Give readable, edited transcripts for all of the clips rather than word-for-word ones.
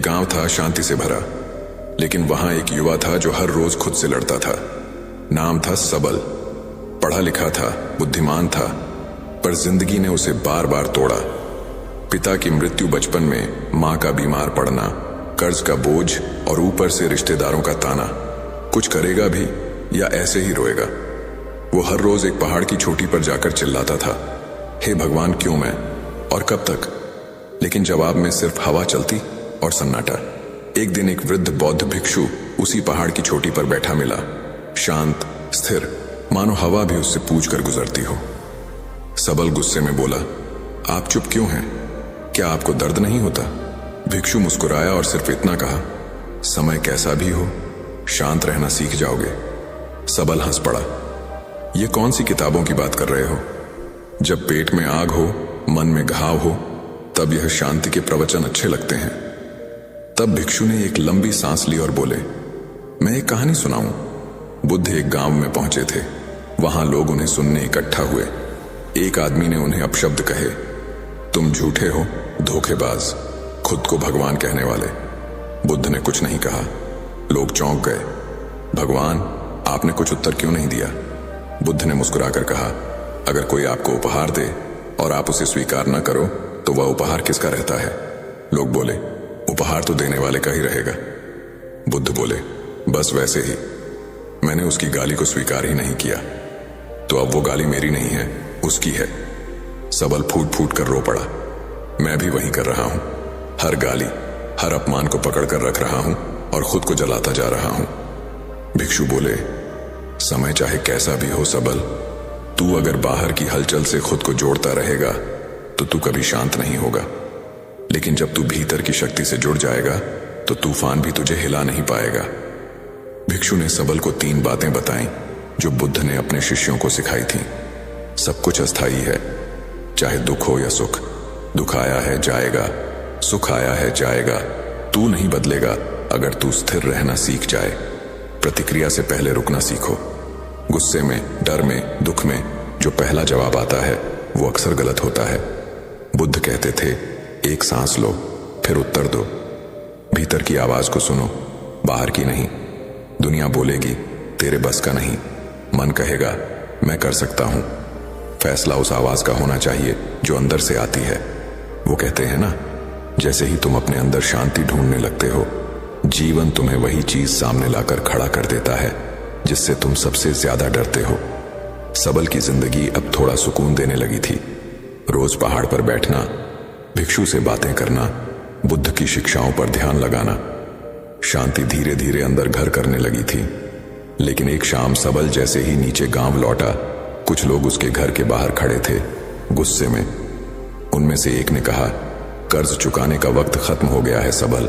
गांव था शांति से भरा, लेकिन वहां एक युवा था जो हर रोज खुद से लड़ता था। नाम था सबल। पढ़ा लिखा था, बुद्धिमान था, पर जिंदगी ने उसे बार बार तोड़ा। पिता की मृत्यु बचपन में, मां का बीमार पड़ना, कर्ज का बोझ और ऊपर से रिश्तेदारों का ताना। कुछ करेगा भी या ऐसे ही रोएगा। वो हर रोज एक पहाड़ की चोटी पर जाकर चिल्लाता था, हे भगवान, क्यों मैं और कब तक? लेकिन जवाब में सिर्फ हवा चलती और सन्नाटा। एक दिन एक वृद्ध बौद्ध भिक्षु उसी पहाड़ की चोटी पर बैठा मिला, शांत, स्थिर, मानो हवा भी उससे पूछ कर गुजरती हो। सबल गुस्से में बोला, आप चुप क्यों हैं? क्या आपको दर्द नहीं होता? भिक्षु मुस्कुराया और सिर्फ इतना कहा, समय कैसा भी हो, शांत रहना सीख जाओगे। सबल हंस पड़ा, ये कौन सी किताबों की बात कर रहे हो? जब पेट में आग हो, मन में घाव हो, तब यह शांति के प्रवचन अच्छे लगते हैं। तब भिक्षु ने एक लंबी सांस ली और बोले, मैं एक कहानी सुनाऊं। बुद्ध एक गांव में पहुंचे थे। वहां लोग उन्हें सुनने इकट्ठा हुए। एक आदमी ने उन्हें अपशब्द कहे, तुम झूठे हो, धोखेबाज, खुद को भगवान कहने वाले। बुद्ध ने कुछ नहीं कहा। लोग चौंक गए। भगवान, आपने कुछ उत्तर क्यों नहीं दिया? बुद्ध ने मुस्कुराकर कहा, अगर कोई आपको उपहार दे और आप उसे स्वीकार न करो तो वह उपहार किसका रहता है? लोग बोले, उपहार तो देने वाले का ही रहेगा। बुद्ध बोले, बस वैसे ही, मैंने उसकी गाली को स्वीकार ही नहीं किया, तो अब वो गाली मेरी नहीं है, उसकी है। सबल फूट फूट कर रो पड़ा, मैं भी वही कर रहा हूं। हर गाली, हर अपमान को पकड़कर रख रहा हूं और खुद को जलाता जा रहा हूं। भिक्षु बोले, समय चाहे कैसा भी हो सबल, तू अगर बाहर की हलचल से खुद को जोड़ता रहेगा तो तू कभी शांत नहीं होगा। लेकिन जब तू भीतर की शक्ति से जुड़ जाएगा तो तूफान भी तुझे हिला नहीं पाएगा। भिक्षु ने सबल को 3 बातें बताईं जो बुद्ध ने अपने शिष्यों को सिखाई थीं। सब कुछ अस्थायी है, चाहे दुख हो या सुख। दुख आया है, जाएगा। सुख आया है, जाएगा। तू नहीं बदलेगा अगर तू स्थिर रहना सीख जाए। प्रतिक्रिया से पहले रुकना सीखो। गुस्से में, डर में, दुख में जो पहला जवाब आता है वो अक्सर गलत होता है। बुद्ध कहते थे, एक सांस लो, फिर उत्तर दो। भीतर की आवाज को सुनो, बाहर की नहीं। दुनिया बोलेगी, तेरे बस का नहीं। मन कहेगा, मैं कर सकता हूं। फैसला उस आवाज का होना चाहिए जो अंदर से आती है। वो कहते हैं ना, जैसे ही तुम अपने अंदर शांति ढूंढने लगते हो, जीवन तुम्हें वही चीज सामने लाकर खड़ा कर देता है जिससे तुम सबसे ज्यादा डरते हो। सबल की जिंदगी अब थोड़ा सुकून देने लगी थी। रोज पहाड़ पर बैठना, भिक्षु से बातें करना, बुद्ध की शिक्षाओं पर ध्यान लगाना। शांति धीरे धीरे अंदर घर करने लगी थी। लेकिन एक शाम सबल जैसे ही नीचे गांव लौटा, कुछ लोग उसके घर के बाहर खड़े थे, गुस्से में। उनमें से एक ने कहा, कर्ज चुकाने का वक्त खत्म हो गया है सबल,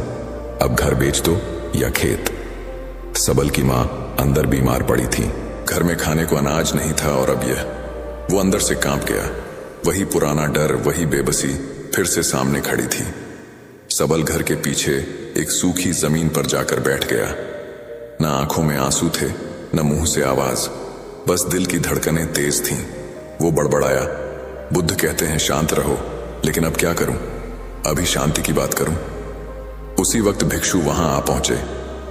अब घर बेच दो या खेत। सबल की मां अंदर बीमार पड़ी थी। घर में खाने को अनाज नहीं था और अब यह, वो अंदर से कांप गया। वही पुराना डर, वही बेबसी फिर से सामने खड़ी थी। सबल घर के पीछे एक सूखी जमीन पर जाकर बैठ गया। न आंखों में आंसू थे, न मुंह से आवाज, बस दिल की धड़कनें तेज थीं। वो बड़बड़ाया, बुद्ध कहते हैं शांत रहो, लेकिन अब क्या करूं? अभी शांति की बात करूं? उसी वक्त भिक्षु वहां आ पहुंचे,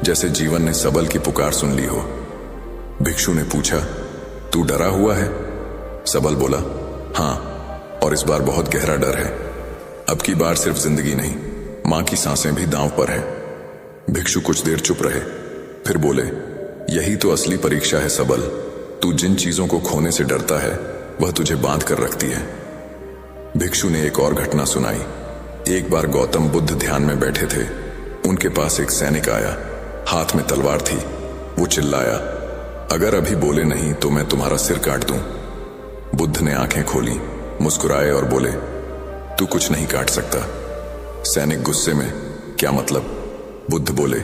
जैसे जीवन ने सबल की पुकार सुन ली हो। भिक्षु ने पूछा, तू डरा हुआ है? सबल बोला, हां, और इस बार बहुत गहरा डर है। अब की बार सिर्फ जिंदगी नहीं, मां की सांसें भी दांव पर हैं। भिक्षु कुछ देर चुप रहे, फिर बोले, यही तो असली परीक्षा है सबल। तू जिन चीजों को खोने से डरता है वह तुझे बांध कर रखती है। भिक्षु ने एक और घटना सुनाई। एक बार गौतम बुद्ध ध्यान में बैठे थे। उनके पास एक सैनिक आया, हाथ में तलवार थी। वो चिल्लाया, अगर अभी बोले नहीं तो मैं तुम्हारा सिर काट दूं। बुद्ध ने आंखें खोली, मुस्कुराए और बोले, तू कुछ नहीं काट सकता। सैनिक गुस्से में, क्या मतलब? बुद्ध बोले,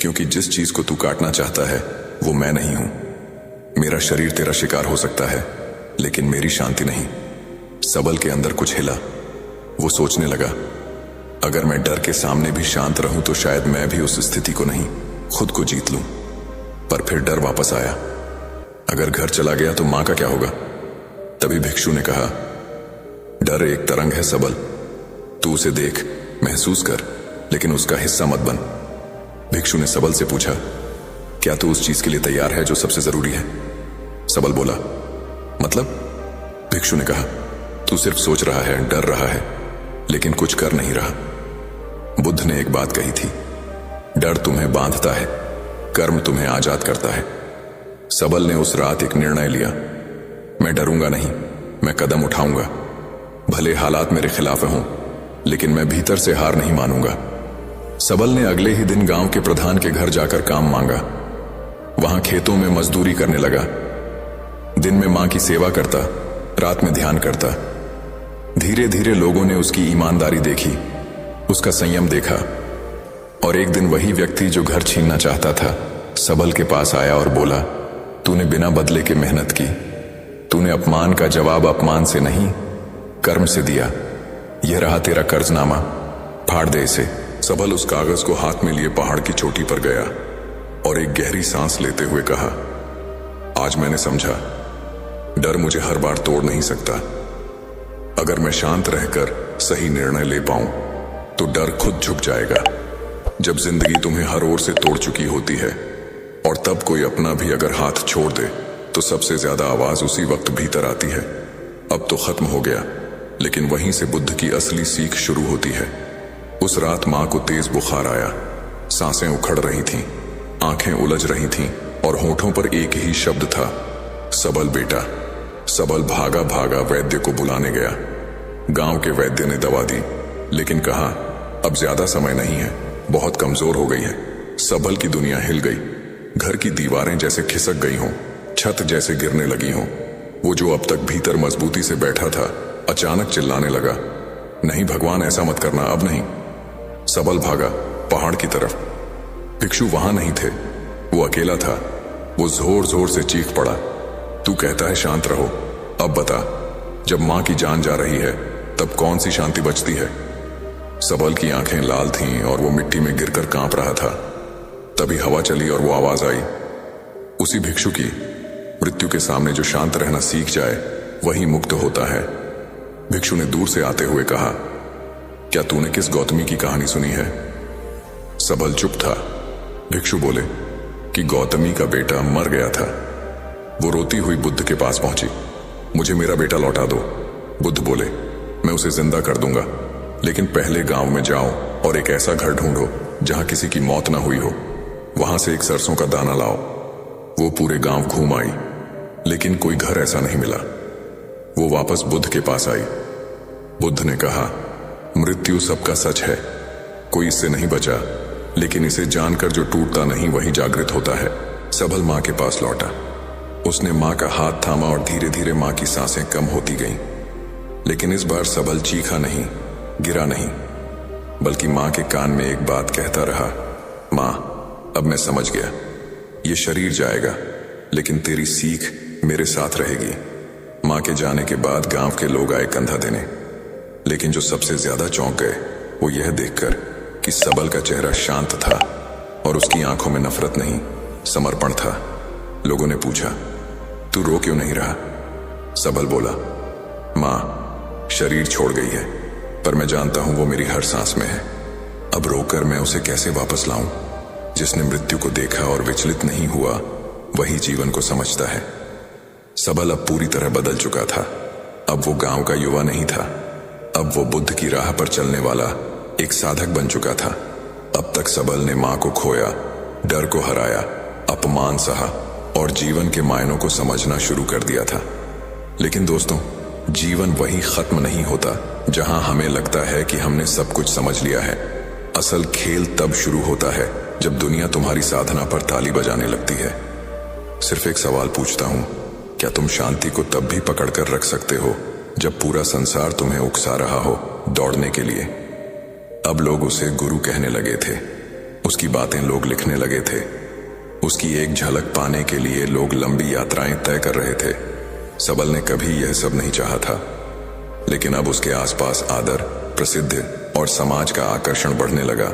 क्योंकि जिस चीज को तू काटना चाहता है वो मैं नहीं हूं। मेरा शरीर तेरा शिकार हो सकता है, लेकिन मेरी शांति नहीं। सबल के अंदर कुछ हिला। वो सोचने लगा, अगर मैं डर के सामने भी शांत रहूं तो शायद मैं भी उस स्थिति को नहीं, खुद को जीत लूं। पर फिर डर वापस आया, अगर घर चला गया तो मां का क्या होगा? तभी भिक्षु ने कहा, डर एक तरंग है सबल, तू उसे देख, महसूस कर, लेकिन उसका हिस्सा मत बन। भिक्षु ने सबल से पूछा, क्या तू उस चीज के लिए तैयार है जो सबसे जरूरी है? सबल बोला, मतलब? भिक्षु ने कहा, तू सिर्फ सोच रहा है, डर रहा है, लेकिन कुछ कर नहीं रहा। बुद्ध ने एक बात कही थी, डर तुम्हें बांधता है, कर्म तुम्हें आजाद करता है। सबल ने उस रात एक निर्णय लिया, मैं डरूंगा नहीं, मैं कदम उठाऊंगा। भले हालात मेरे खिलाफ हों, लेकिन मैं भीतर से हार नहीं मानूंगा। सबल ने अगले ही दिन गांव के प्रधान के घर जाकर काम मांगा। वहां खेतों में मजदूरी करने लगा। दिन में मां की सेवा करता, रात में ध्यान करता। धीरे धीरे लोगों ने उसकी ईमानदारी देखी, उसका संयम देखा, और एक दिन वही व्यक्ति जो घर छीनना चाहता था सबल के पास आया और बोला, तूने बिना बदले के मेहनत की, तूने अपमान का जवाब अपमान से नहीं, कर्म से दिया। यह रहा तेरा कर्जनामा, फाड़ दे इसे। सबल उस कागज को हाथ में लिए पहाड़ की चोटी पर गया और एक गहरी सांस लेते हुए कहा, आज मैंने समझा, डर मुझे हर बार तोड़ नहीं सकता। अगर मैं शांत रहकर सही निर्णय ले पाऊं तो डर खुद झुक जाएगा। जब जिंदगी तुम्हें हर ओर से तोड़ चुकी होती है और तब कोई अपना भी अगर हाथ छोड़ दे तो सबसे ज्यादा आवाज उसी वक्त भीतर आती है, अब तो खत्म हो गया। लेकिन वहीं से बुद्ध की असली सीख शुरू होती है। उस रात मां को तेज बुखार आया, सांसें उखड़ रही थीं, आंखें उलझ रही थीं और होठों पर एक ही शब्द था, सबल बेटा। सबल भागा भागा वैद्य को बुलाने गया। गांव के वैद्य ने दवा दी, लेकिन कहा, अब ज्यादा समय नहीं है, बहुत कमजोर हो गई है। सबल की दुनिया हिल गई, घर की दीवारें जैसे खिसक गई हों, छत जैसे गिरने लगी हों। वो जो अब तक भीतर मजबूती से बैठा था अचानक चिल्लाने लगा, नहीं भगवान, ऐसा मत करना, अब नहीं। सबल भागा पहाड़ की तरफ। भिक्षु वहां नहीं थे, वो अकेला था। वो जोर जोर से चीख पड़ा, तू कहता है शांत रहो, अब बता, जब मां की जान जा रही है तब कौन सी शांति बचती है? सबल की आंखें लाल थीं और वो मिट्टी में गिरकर कांप रहा था। तभी हवा चली और वो आवाज आई, उसी भिक्षु की, मृत्यु के सामने जो शांत रहना सीख जाए वही मुक्त होता है। भिक्षु ने दूर से आते हुए कहा, क्या तूने किस गौतमी की कहानी सुनी है? सबल चुप था। भिक्षु बोले कि गौतमी का बेटा मर गया था। वो रोती हुई बुद्ध के पास पहुंची, मुझे मेरा बेटा लौटा दो। बुद्ध बोले, मैं उसे जिंदा कर दूंगा, लेकिन पहले गांव में जाओ और एक ऐसा घर ढूंढो जहां किसी की मौत ना हुई हो। वहां से एक सरसों का दाना लाओ। वो पूरे गांव घूम आई, लेकिन कोई घर ऐसा नहीं मिला। वो वापस बुद्ध के पास आई। बुद्ध ने कहा, मृत्यु सबका सच है, कोई इससे नहीं बचा, लेकिन इसे जानकर जो टूटता नहीं वही जागृत होता है। सबल मां के पास लौटा। उसने मां का हाथ थामा और धीरे धीरे मां की सांसें कम होती गईं। लेकिन इस बार सबल चीखा नहीं, गिरा नहीं, बल्कि मां के कान में एक बात कहता रहा, मां, अब मैं समझ गया, ये शरीर जाएगा लेकिन तेरी सीख मेरे साथ रहेगी। मां के जाने के बाद गांव के लोग आए कंधा देने, लेकिन जो सबसे ज्यादा चौंक गए वो यह देखकर कि सबल का चेहरा शांत था और उसकी आंखों में नफरत नहीं, समर्पण था। लोगों ने पूछा, तू रो क्यों नहीं रहा? सबल बोला, मां, शरीर छोड़ गई है, पर मैं जानता हूं वो मेरी हर सांस में है। अब रोकर मैं उसे कैसे वापस लाऊं? जिसने मृत्यु को देखा और विचलित नहीं हुआ वही जीवन को समझता है। सबल अब पूरी तरह बदल चुका था। अब वो गांव का युवा नहीं था, अब वो बुद्ध की राह पर चलने वाला एक साधक बन चुका था। अब तक सबल ने मां को खोया, डर को हराया, अपमान सहा और जीवन के मायनों को समझना शुरू कर दिया था। लेकिन दोस्तों, जीवन वही खत्म नहीं होता जहां हमें लगता है कि हमने सब कुछ समझ लिया है। असल खेल तब शुरू होता है जब दुनिया तुम्हारी साधना पर ताली बजाने लगती है। सिर्फ एक सवाल पूछता हूं, क्या तुम शांति को तब भी पकड़कर रख सकते हो जब पूरा संसार तुम्हें उकसा रहा हो दौड़ने के लिए? अब लोग उसे गुरु कहने लगे थे, उसकी बातें लोग लिखने लगे थे, उसकी एक झलक पाने के लिए लोग लंबी यात्राएं तय कर रहे थे। सबल ने कभी यह सब नहीं चाहा था, लेकिन अब उसके आसपास आदर, प्रसिद्धि और समाज का आकर्षण बढ़ने लगा।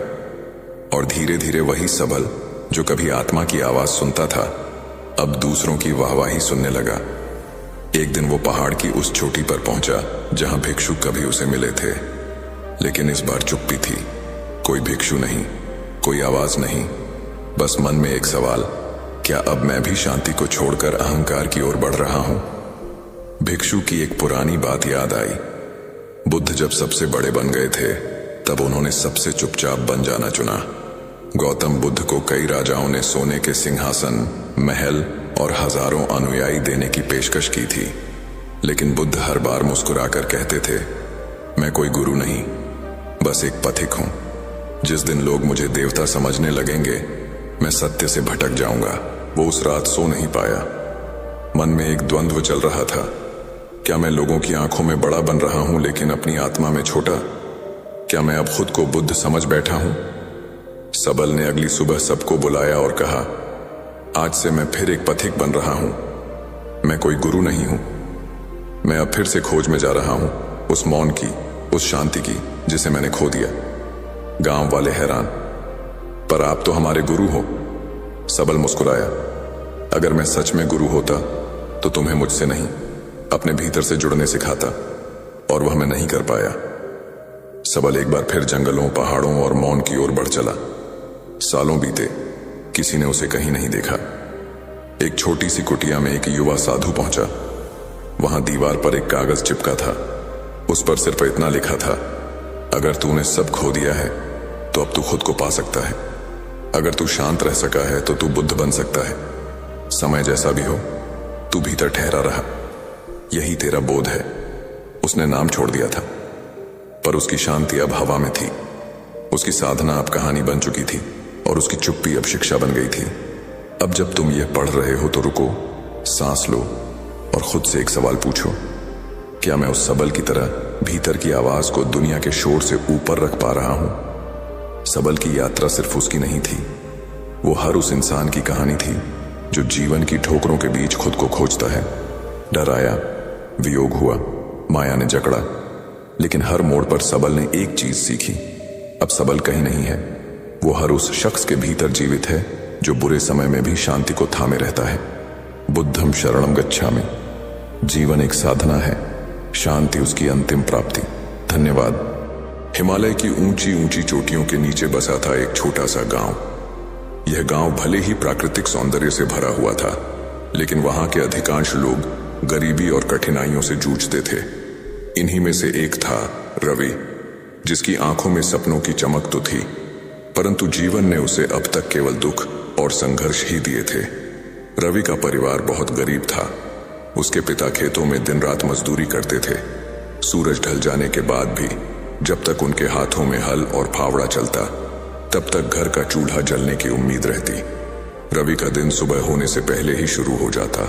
और धीरे धीरे वही सबल जो कभी आत्मा की आवाज सुनता था अब दूसरों की वाहवाही सुनने लगा। एक दिन वो पहाड़ की उस चोटी पर पहुंचा जहां भिक्षु कभी उसे मिले थे, लेकिन इस बार चुप्पी थी, कोई भिक्षु नहीं, कोई आवाज नहीं, बस मन में एक सवाल, क्या अब मैं भी शांति को छोड़कर अहंकार की ओर बढ़ रहा हूं? भिक्षु की एक पुरानी बात याद आई। बुद्ध जब सबसे बड़े बन गए थे तब उन्होंने सबसे चुपचाप बन जाना चुना। गौतम बुद्ध को कई राजाओं ने सोने के सिंहासन, महल और हजारों अनुयायी देने की पेशकश की थी, लेकिन बुद्ध हर बार मुस्कुराकर कहते थे, मैं कोई गुरु नहीं, बस एक पथिक हूं। जिस दिन लोग मुझे देवता समझने लगेंगे, मैं सत्य से भटक जाऊंगा। वो उस रात सो नहीं पाया। मन में एक द्वंद्व चल रहा था। क्या मैं लोगों की आंखों में बड़ा बन रहा हूं लेकिन अपनी आत्मा में छोटा? क्या मैं अब खुद को बुद्ध समझ बैठा हूं? सबल ने अगली सुबह सबको बुलाया और कहा, आज से मैं फिर एक पथिक बन रहा हूं। मैं कोई गुरु नहीं हूं। मैं अब फिर से खोज में जा रहा हूं, उस मौन की, उस शांति की जिसे मैंने खो दिया। गांव वाले हैरान, पर आप तो हमारे गुरु हो। सबल मुस्कुराया, अगर मैं सच में गुरु होता तो तुम्हें मुझसे नहीं, अपने भीतर से जुड़ने सिखाता, और वह मैं नहीं कर पाया। सबल एक बार फिर जंगलों, पहाड़ों और मौन की ओर बढ़ चला। सालों बीते, किसी ने उसे कहीं नहीं देखा। एक छोटी सी कुटिया में एक युवा साधु पहुंचा। वहां दीवार पर एक कागज चिपका था। उस पर सिर्फ इतना लिखा था, अगर तूने सब खो दिया है तो अब तू खुद को पा सकता है। अगर तू शांत रह सका है तो तू बुद्ध बन सकता है। समय जैसा भी हो, तू भीतर ठहरा रहा, यही तेरा बोध है। उसने नाम छोड़ दिया था, पर उसकी शांति अब हवा में थी। उसकी साधना अब कहानी बन चुकी थी और उसकी चुप्पी अब शिक्षा बन गई थी। अब जब तुम यह पढ़ रहे हो तो रुको, सांस लो और खुद से एक सवाल पूछो, क्या मैं उस सबल की तरह भीतर की आवाज को दुनिया के शोर से ऊपर रख पा रहा हूं? सबल की यात्रा सिर्फ उसकी नहीं थी, वो हर उस इंसान की कहानी थी जो जीवन की ठोकरों के बीच खुद को खोजता है। डर आया, वियोग हुआ, माया ने जकड़ा, लेकिन हर मोड़ पर सबल ने एक चीज सीखी, अब सबल कहीं नहीं है, वो हर उस शख्स के भीतर जीवित है जो बुरे समय में भी शांति को थामे रहता है। बुद्धम शरणम गच्छामि। जीवन एक साधना है, शांति उसकी अंतिम प्राप्ति। धन्यवाद। हिमालय की ऊंची ऊंची चोटियों के नीचे बसा था एक छोटा सा गांव। यह गांव भले ही प्राकृतिक सौंदर्य से भरा हुआ था, लेकिन वहां के अधिकांश लोग गरीबी और कठिनाइयों से जूझते थे। इन्हीं में से एक था रवि, जिसकी आंखों में सपनों की चमक तो थी, परंतु जीवन ने उसे अब तक केवल दुख और संघर्ष ही दिए थे। रवि का परिवार बहुत गरीब था। उसके पिता खेतों में दिन रात मजदूरी करते थे। सूरज ढल जाने के बाद भी जब तक उनके हाथों में हल और फावड़ा चलता, तब तक घर का चूल्हा जलने की उम्मीद रहती। रवि का दिन सुबह होने से पहले ही शुरू हो जाता।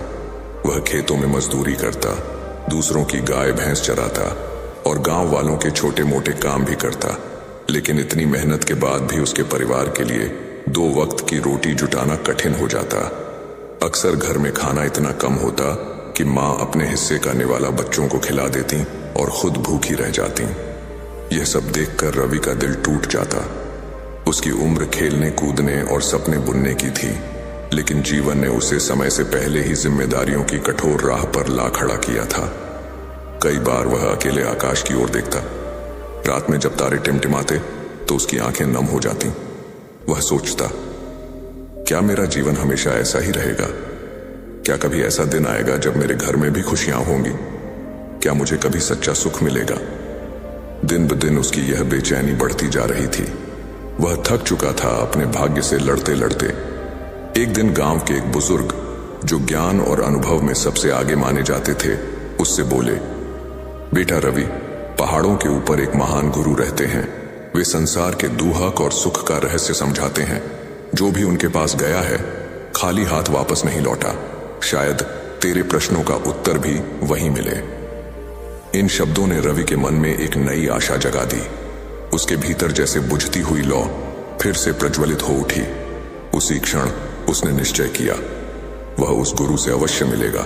वह खेतों में मजदूरी करता, दूसरों की गाय भैंस चराता और गांव वालों के छोटे मोटे काम भी करता। लेकिन इतनी मेहनत के बाद भी उसके परिवार के लिए 2 वक्त की रोटी जुटाना कठिन हो जाता। अक्सर घर में खाना इतना कम होता कि माँ अपने हिस्से का निवाला बच्चों को खिला देती और खुद भूखी रह जाती। यह सब देखकर रवि का दिल टूट जाता। उसकी उम्र खेलने कूदने और सपने बुनने की थी, लेकिन जीवन ने उसे समय से पहले ही जिम्मेदारियों की कठोर राह पर ला खड़ा किया था। कई बार वह अकेले आकाश की ओर देखता। रात में जब तारे टिमटिमाते तो उसकी आंखें नम हो जाती। वह सोचता, क्या मेरा जीवन हमेशा ऐसा ही रहेगा? क्या कभी ऐसा दिन आएगा जब मेरे घर में भी खुशियां होंगी? क्या मुझे कभी सच्चा सुख मिलेगा? दिन ब दिन उसकी यह बेचैनी बढ़ती जा रही थी। वह थक चुका था अपने भाग्य से लड़ते लड़ते। एक दिन गांव के एक बुजुर्ग, जो ज्ञान और अनुभव में सबसे आगे माने जाते थे, उससे बोले, बेटा रवि, पहाड़ों के ऊपर एक महान गुरु रहते हैं। वे संसार के दुहक और सुख का रहस्य समझाते हैं। जो भी उनके पास गया है, खाली हाथ वापस नहीं लौटा। शायद तेरे प्रश्नों का उत्तर भी वहीं मिले। इन शब्दों ने रवि के मन में एक नई आशा जगा दी। उसके भीतर जैसे बुझती हुई लौ फिर से प्रज्वलित हो उठी। उसी क्षण उसने निश्चय किया, वह उस गुरु से अवश्य मिलेगा।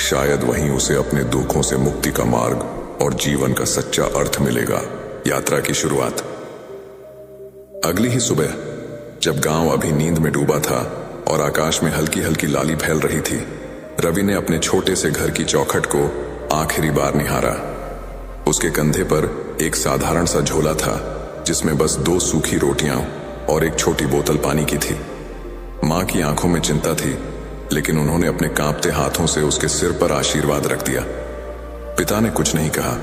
शायद वहीं उसे अपने दुखों से मुक्ति का मार्ग और जीवन का सच्चा अर्थ मिलेगा। यात्रा की शुरुआत। अगली ही सुबह, जब गांव अभी नींद में डूबा था और आकाश में हल्की हल्की लाली फैल रही थी, रवि ने अपने छोटे से घर की चौखट को आखिरी बार निहारा। उसके कंधे पर एक साधारण सा झोला था, जिसमें बस 2 सूखी रोटियां और एक छोटी बोतल पानी की थी। मां की आंखों में चिंता थी, लेकिन उन्होंने अपने कांपते हाथों से उसके सिर पर आशीर्वाद रख दिया। पिता ने कुछ नहीं कहा,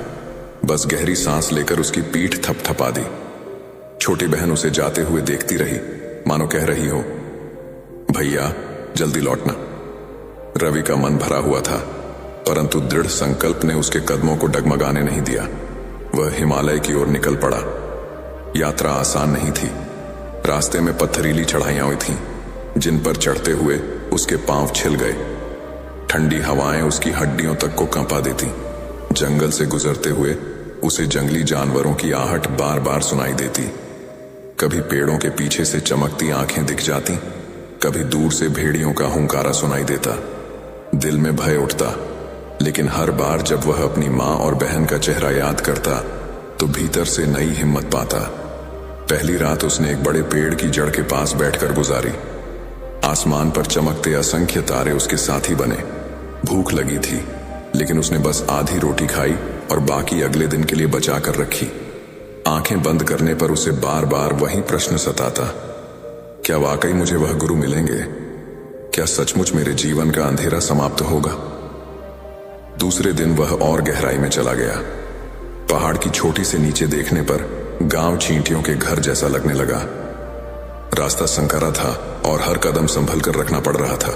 बस गहरी सांस लेकर उसकी पीठ थपथपा दी। छोटी बहन उसे जाते हुए देखती रही, मानो कह रही हो, भैया जल्दी लौटना। रवि का मन भरा हुआ था, परंतु दृढ़ संकल्प ने उसके कदमों को डगमगाने नहीं दिया। वह हिमालय की ओर निकल पड़ा। यात्रा आसान नहीं थी। रास्ते में पत्थरीली चढ़ाइयां हुई थीं, जिन पर चढ़ते हुए उसके पांव छिल गए। ठंडी हवाएं उसकी हड्डियों तक को कंपा देती। जंगल से गुजरते हुए उसे जंगली जानवरों की आहट बार बार सुनाई देती। कभी पेड़ों के पीछे से चमकती आंखें दिख जाती, कभी दूर से भेड़ियों का हुंकारा सुनाई देता। दिल में भय उठता, लेकिन हर बार जब वह अपनी मां और बहन का चेहरा याद करता तो भीतर से नई हिम्मत पाता। पहली रात उसने एक बड़े पेड़ की जड़ के पास बैठकर गुजारी। आसमान पर चमकते असंख्य तारे उसके साथी बने। भूख लगी थी, लेकिन उसने बस आधी रोटी खाई और बाकी अगले दिन के लिए बचा कर रखी। आंखें बंद करने पर उसे बार बार वही प्रश्न सताता, क्या वाकई मुझे वह गुरु मिलेंगे? क्या सचमुच मेरे जीवन का अंधेरा समाप्त होगा? दूसरे दिन वह और गहराई में चला गया। पहाड़ की चोटी से नीचे देखने पर गांव चींटियों के घर जैसा लगने लगा। रास्ता संकरा था और हर कदम संभल कर रखना पड़ रहा था।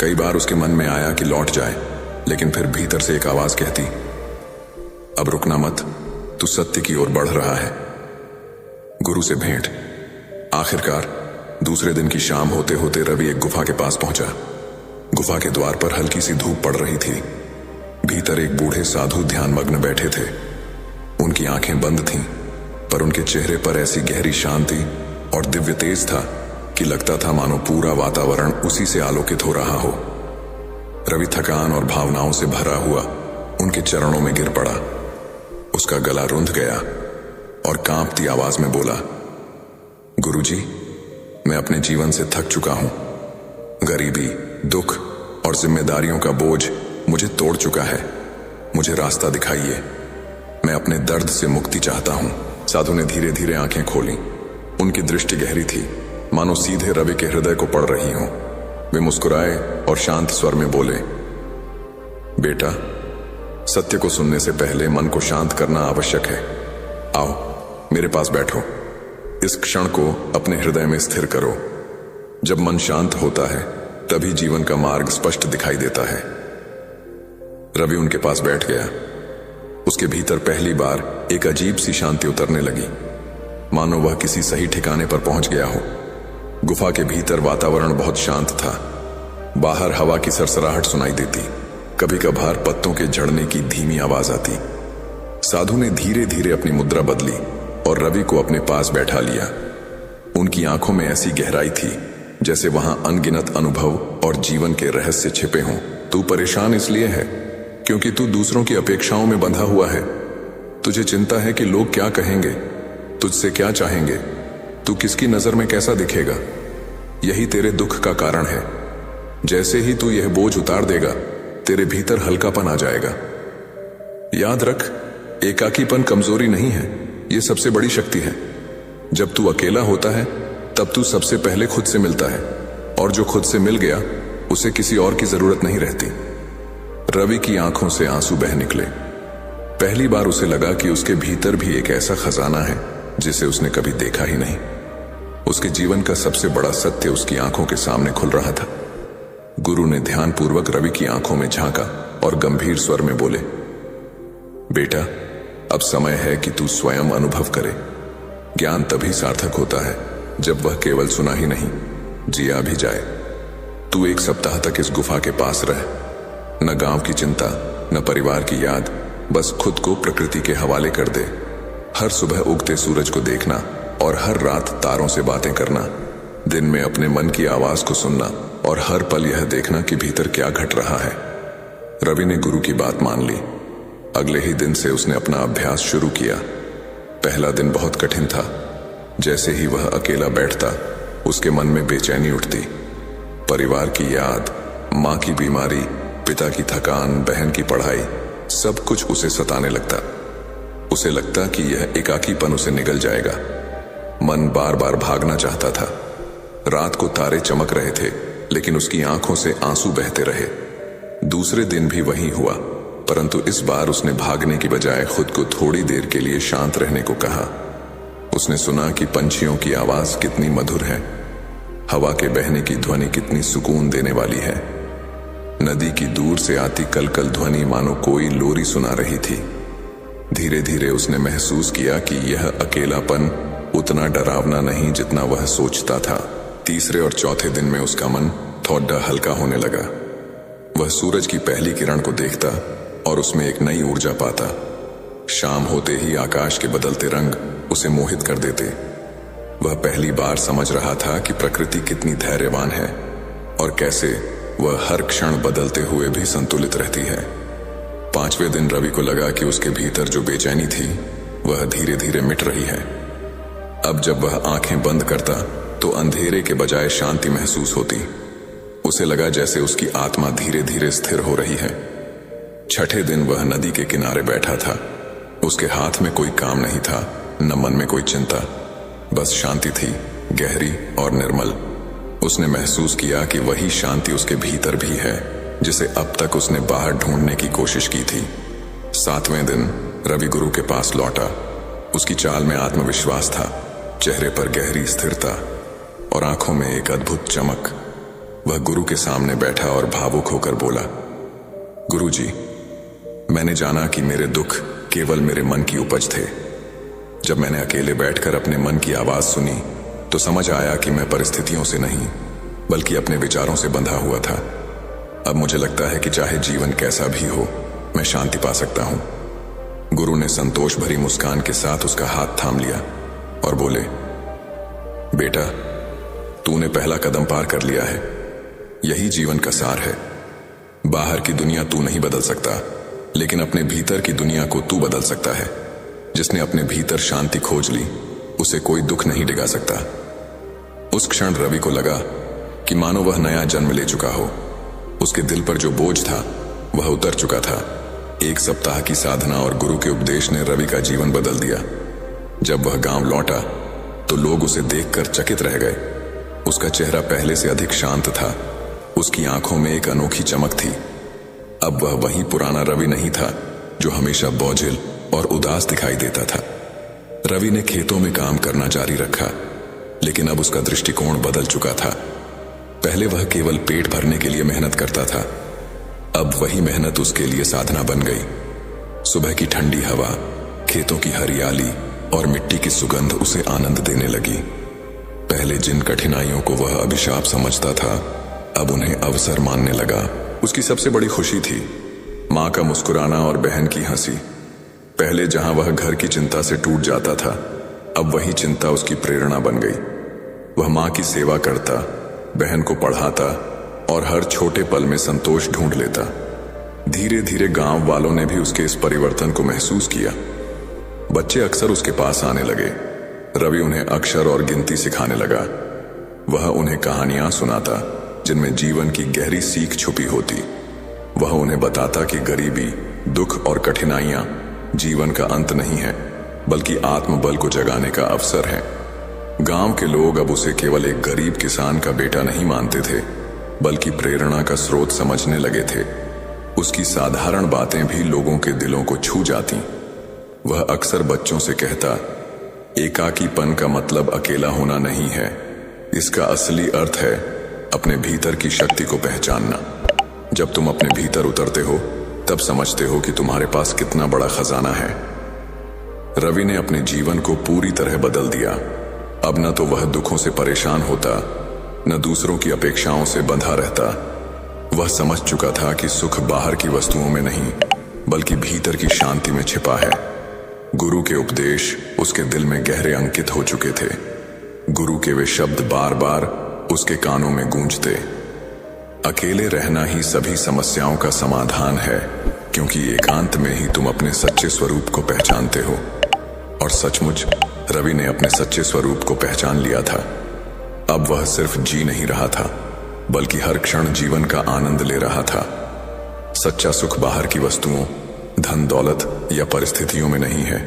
कई बार उसके मन में आया कि लौट जाए, लेकिन फिर भीतर से एक आवाज कहती, अब रुकना मत, तू सत्य की ओर बढ़ रहा है। गुरु से भेंट। आखिरकार दूसरे दिन की शाम होते होते रवि एक गुफा के पास पहुंचा। गुफा के द्वार पर हल्की सी धूप पड़ रही थी। भीतर एक बूढ़े साधु ध्यानमग्न बैठे थे। उनकी आंखें बंद थीं, पर उनके चेहरे पर ऐसी गहरी शांति और दिव्य तेज था कि लगता था मानो पूरा वातावरण उसी से आलोकित हो रहा हो। रवि थकान और भावनाओं से भरा हुआ उनके चरणों में गिर पड़ा। उसका गला रुंध गया और कांपती आवाज में बोला, गुरुजी, मैं अपने जीवन से थक चुका हूं। गरीबी, दुख और जिम्मेदारियों का बोझ मुझे तोड़ चुका है। मुझे रास्ता दिखाइए। मैं अपने दर्द से मुक्ति चाहता हूं। साधु ने धीरे धीरे आंखें खोली। उनकी दृष्टि गहरी थी, मानो सीधे रवि के हृदय को पड़ रही हो। वे मुस्कुराए और शांत स्वर में बोले, बेटा, सत्य को सुनने से पहले मन को शांत करना आवश्यक है। आओ मेरे पास बैठो। इस क्षण को अपने हृदय में स्थिर करो। जब मन शांत होता है, तभी जीवन का मार्ग स्पष्ट दिखाई देता है। रवि उनके पास बैठ गया। उसके भीतर पहली बार एक अजीब सी शांति उतरने लगी, मानो वह किसी सही ठिकाने पर पहुंच गया हो। गुफा के भीतर वातावरण बहुत शांत था। बाहर हवा की सरसराहट सुनाई देती, कभी कभार पत्तों के झड़ने की धीमी आवाज आती। साधु ने धीरे धीरे अपनी मुद्रा बदली और रवि को अपने पास बैठा लिया। उनकी आंखों में ऐसी गहराई थी जैसे वहां अनगिनत अनुभव और जीवन के रहस्य छिपे हों। तू परेशान इसलिए है क्योंकि तू दूसरों की अपेक्षाओं में बंधा हुआ है। तुझे चिंता है कि लोग क्या कहेंगे, तुझसे क्या चाहेंगे, तू किसकी नजर में कैसा दिखेगा। यही तेरे दुख का कारण है। जैसे ही तू यह बोझ उतार देगा, तेरे भीतर हल्कापन आ जाएगा। याद रख, एकाकीपन कमजोरी नहीं है, यह सबसे बड़ी शक्ति है। जब तू अकेला होता है, तब तू सबसे पहले खुद से मिलता है, और जो खुद से मिल गया, उसे किसी और की जरूरत नहीं रहती। रवि की आंखों से आंसू बह निकले। पहली बार उसे लगा कि उसके भीतर भी एक ऐसा खजाना है जिसे उसने कभी देखा ही नहीं। उसके जीवन का सबसे बड़ा सत्य उसकी आंखों के सामने खुल रहा था। गुरु ने ध्यानपूर्वक रवि की आंखों में झांका और गंभीर स्वर में बोले, बेटा, अब समय है कि तू स्वयं अनुभव करे। ज्ञान तभी सार्थक होता है जब वह केवल सुना ही नहीं, जिया भी जाए। तू 1 सप्ताह तक इस गुफा के पास रह। न गांव की चिंता, न परिवार की याद, बस खुद को प्रकृति के हवाले कर दे। हर सुबह उगते सूरज को देखना और हर रात तारों से बातें करना। दिन में अपने मन की आवाज को सुनना और हर पल यह देखना कि भीतर क्या घट रहा है। रवि ने गुरु की बात मान ली। अगले ही दिन से उसने अपना अभ्यास शुरू किया। पहला दिन बहुत कठिन था। जैसे ही वह अकेला बैठता, उसके मन में बेचैनी उठती। परिवार की याद, मां की बीमारी, पिता की थकान, बहन की पढ़ाई, सब कुछ उसे सताने लगता। उसे लगता कि यह एकाकीपन उसे निगल जाएगा। मन बार बार भागना चाहता था। रात को तारे चमक रहे थे, लेकिन उसकी आंखों से आंसू बहते रहे। दूसरे दिन भी वही हुआ, परंतु इस बार उसने भागने की बजाय खुद को थोड़ी देर के लिए शांत रहने को कहा। उसने सुना कि पंछियों की आवाज कितनी मधुर है, हवा के बहने की ध्वनि कितनी सुकून देने वाली है। नदी की दूर से आती कलकल ध्वनि मानो कोई लोरी सुना रही थी। धीरे धीरे उसने महसूस किया कि यह अकेलापन उतना डरावना नहीं जितना वह सोचता था। तीसरे और चौथे दिन में उसका मन थोड़ा हल्का होने लगा। वह सूरज की पहली किरण को देखता और उसमें एक नई ऊर्जा पाता। शाम होते ही आकाश के बदलते रंग उसे मोहित कर देते। वह पहली बार समझ रहा था कि प्रकृति कितनी धैर्यवान है और कैसे वह हर क्षण बदलते हुए भी संतुलित रहती है। पांचवें दिन रवि को लगा कि उसके भीतर जो बेचैनी थी वह धीरे धीरे मिट रही है। अब जब वह आंखें बंद करता तो अंधेरे के बजाय शांति महसूस होती। उसे लगा जैसे उसकी आत्मा धीरे धीरे स्थिर हो रही है। छठे दिन वह नदी के किनारे बैठा था। उसके हाथ में कोई काम नहीं था, न मन में कोई चिंता, बस शांति थी, गहरी और निर्मल। उसने महसूस किया कि वही शांति उसके भीतर भी है जिसे अब तक उसने बाहर ढूंढने की कोशिश की थी। सातवें दिन रवि गुरु के पास लौटा। उसकी चाल में आत्मविश्वास था, चेहरे पर गहरी स्थिरता और आंखों में एक अद्भुत चमक। वह गुरु के सामने बैठा और भावुक होकर बोला, गुरुजी, मैंने जाना कि मेरे दुख केवल मेरे मन की उपज थे। जब मैंने अकेले बैठकर अपने मन की आवाज सुनी तो समझ आया कि मैं परिस्थितियों से नहीं बल्कि अपने विचारों से बंधा हुआ था। अब मुझे लगता है कि चाहे जीवन कैसा भी हो, मैं शांति पा सकता हूं। गुरु ने संतोष भरी मुस्कान के साथ उसका हाथ थाम लिया और बोले, बेटा, तूने पहला कदम पार कर लिया है। यही जीवन का सार है। बाहर की दुनिया तू नहीं बदल सकता, लेकिन अपने भीतर की दुनिया को तू बदल सकता है। जिसने अपने भीतर शांति खोज ली, उसे कोई दुख नहीं डिगा सकता। उस क्षण रवि को लगा कि मानो वह नया जन्म ले चुका हो। उसके दिल पर जो बोझ था वह उतर चुका था। एक सप्ताह की साधना और गुरु के उपदेश ने रवि का जीवन बदल दिया। जब वह गांव लौटा तो लोग उसे देखकर चकित रह गए। उसका चेहरा पहले से अधिक शांत था। उसकी आंखों में एक अनोखी चमक थी। अब वह वही पुराना रवि नहीं था जो हमेशा बोझिल और उदास दिखाई देता था। रवि ने खेतों में काम करना जारी रखा, लेकिन अब उसका दृष्टिकोण बदल चुका था। पहले वह केवल पेट भरने के लिए मेहनत करता था, अब वही मेहनत उसके लिए साधना बन गई। सुबह की ठंडी हवा, खेतों की हरियाली और मिट्टी की सुगंध उसे आनंद देने लगी। पहले जिन कठिनाइयों को वह अभिशाप समझता था, अब उन्हें अवसर मानने लगा। उसकी सबसे बड़ी खुशी थी माँ का मुस्कुराना और बहन की हंसी। पहले जहां वह घर की चिंता से टूट जाता था, अब वही चिंता उसकी प्रेरणा बन गई। वह माँ की सेवा करता, बहन को पढ़ाता और हर छोटे पल में संतोष ढूंढ लेता। धीरे धीरे गांव वालों ने भी उसके इस परिवर्तन को महसूस किया। बच्चे अक्सर उसके पास आने लगे। रवि उन्हें अक्षर और गिनती सिखाने लगा। वह उन्हें कहानियां सुनाता जिनमें जीवन की गहरी सीख छुपी होती। वह उन्हें बताता कि गरीबी, दुख और कठिनाइयां जीवन का अंत नहीं है, बल्कि आत्मबल को जगाने का अवसर है। गांव के लोग अब उसे केवल एक गरीब किसान का बेटा नहीं मानते थे, बल्कि प्रेरणा का स्रोत समझने लगे थे। उसकी साधारण बातें भी लोगों के दिलों को छू जाती। वह अक्सर बच्चों से कहता, एकाकीपन का मतलब अकेला होना नहीं है, इसका असली अर्थ है अपने भीतर की शक्ति को पहचानना। जब तुम अपने भीतर उतरते हो, तब समझते हो कि तुम्हारे पास कितना बड़ा खजाना है। रवि ने अपने जीवन को पूरी तरह बदल दिया। अब न तो वह दुखों से परेशान होता, न दूसरों की अपेक्षाओं से बंधा रहता। वह समझ चुका था कि सुख बाहर की वस्तुओं में नहीं, बल्कि भीतर की शांति में छिपा है। गुरु के उपदेश उसके दिल में गहरे अंकित हो चुके थे। गुरु के वे शब्द बार बार उसके कानों में गूंजते, अकेले रहना ही सभी समस्याओं का समाधान है, क्योंकि एकांत में ही तुम अपने सच्चे स्वरूप को पहचानते हो। और सचमुच रवि ने अपने सच्चे स्वरूप को पहचान लिया था। अब वह सिर्फ जी नहीं रहा था, बल्कि हर क्षण जीवन का आनंद ले रहा था। सच्चा सुख बाहर की वस्तुओं, धन दौलत या परिस्थितियों में नहीं है,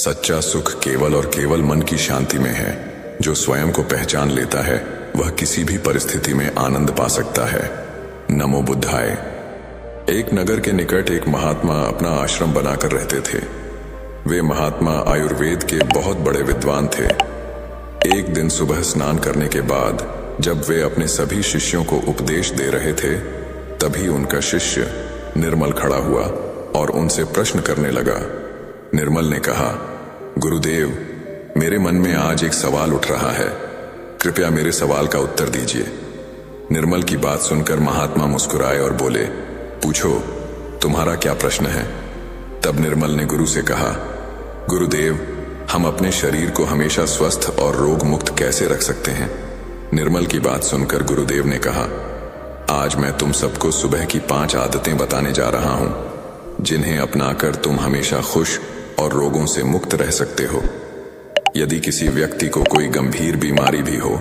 सच्चा सुख केवल और केवल मन की शांति में है। जो स्वयं को पहचान लेता है वह किसी भी परिस्थिति में आनंद पा सकता है। नमो बुद्धाय। एक नगर के निकट एक महात्मा अपना आश्रम बनाकर रहते थे। वे महात्मा आयुर्वेद के बहुत बड़े विद्वान थे। एक दिन सुबह स्नान करने के बाद जब वे अपने सभी शिष्यों को उपदेश दे रहे थे, तभी उनका शिष्य निर्मल खड़ा हुआ और उनसे प्रश्न करने लगा। निर्मल ने कहा, गुरुदेव, मेरे मन में आज एक सवाल उठ रहा है, कृपया मेरे सवाल का उत्तर दीजिए। निर्मल की बात सुनकर महात्मा मुस्कुराए और बोले, पूछो, तुम्हारा क्या प्रश्न है? तब निर्मल ने गुरु से कहा, गुरुदेव, हम अपने शरीर को हमेशा स्वस्थ और रोग मुक्त कैसे रख सकते हैं? निर्मल की बात सुनकर गुरुदेव ने कहा, आज मैं तुम सबको सुबह की 5 आदतें बताने जा रहा हूं, जिन्हें अपनाकर तुम हमेशा खुश और रोगों से मुक्त रह सकते हो। यदि किसी व्यक्ति को कोई गंभीर बीमारी भी हो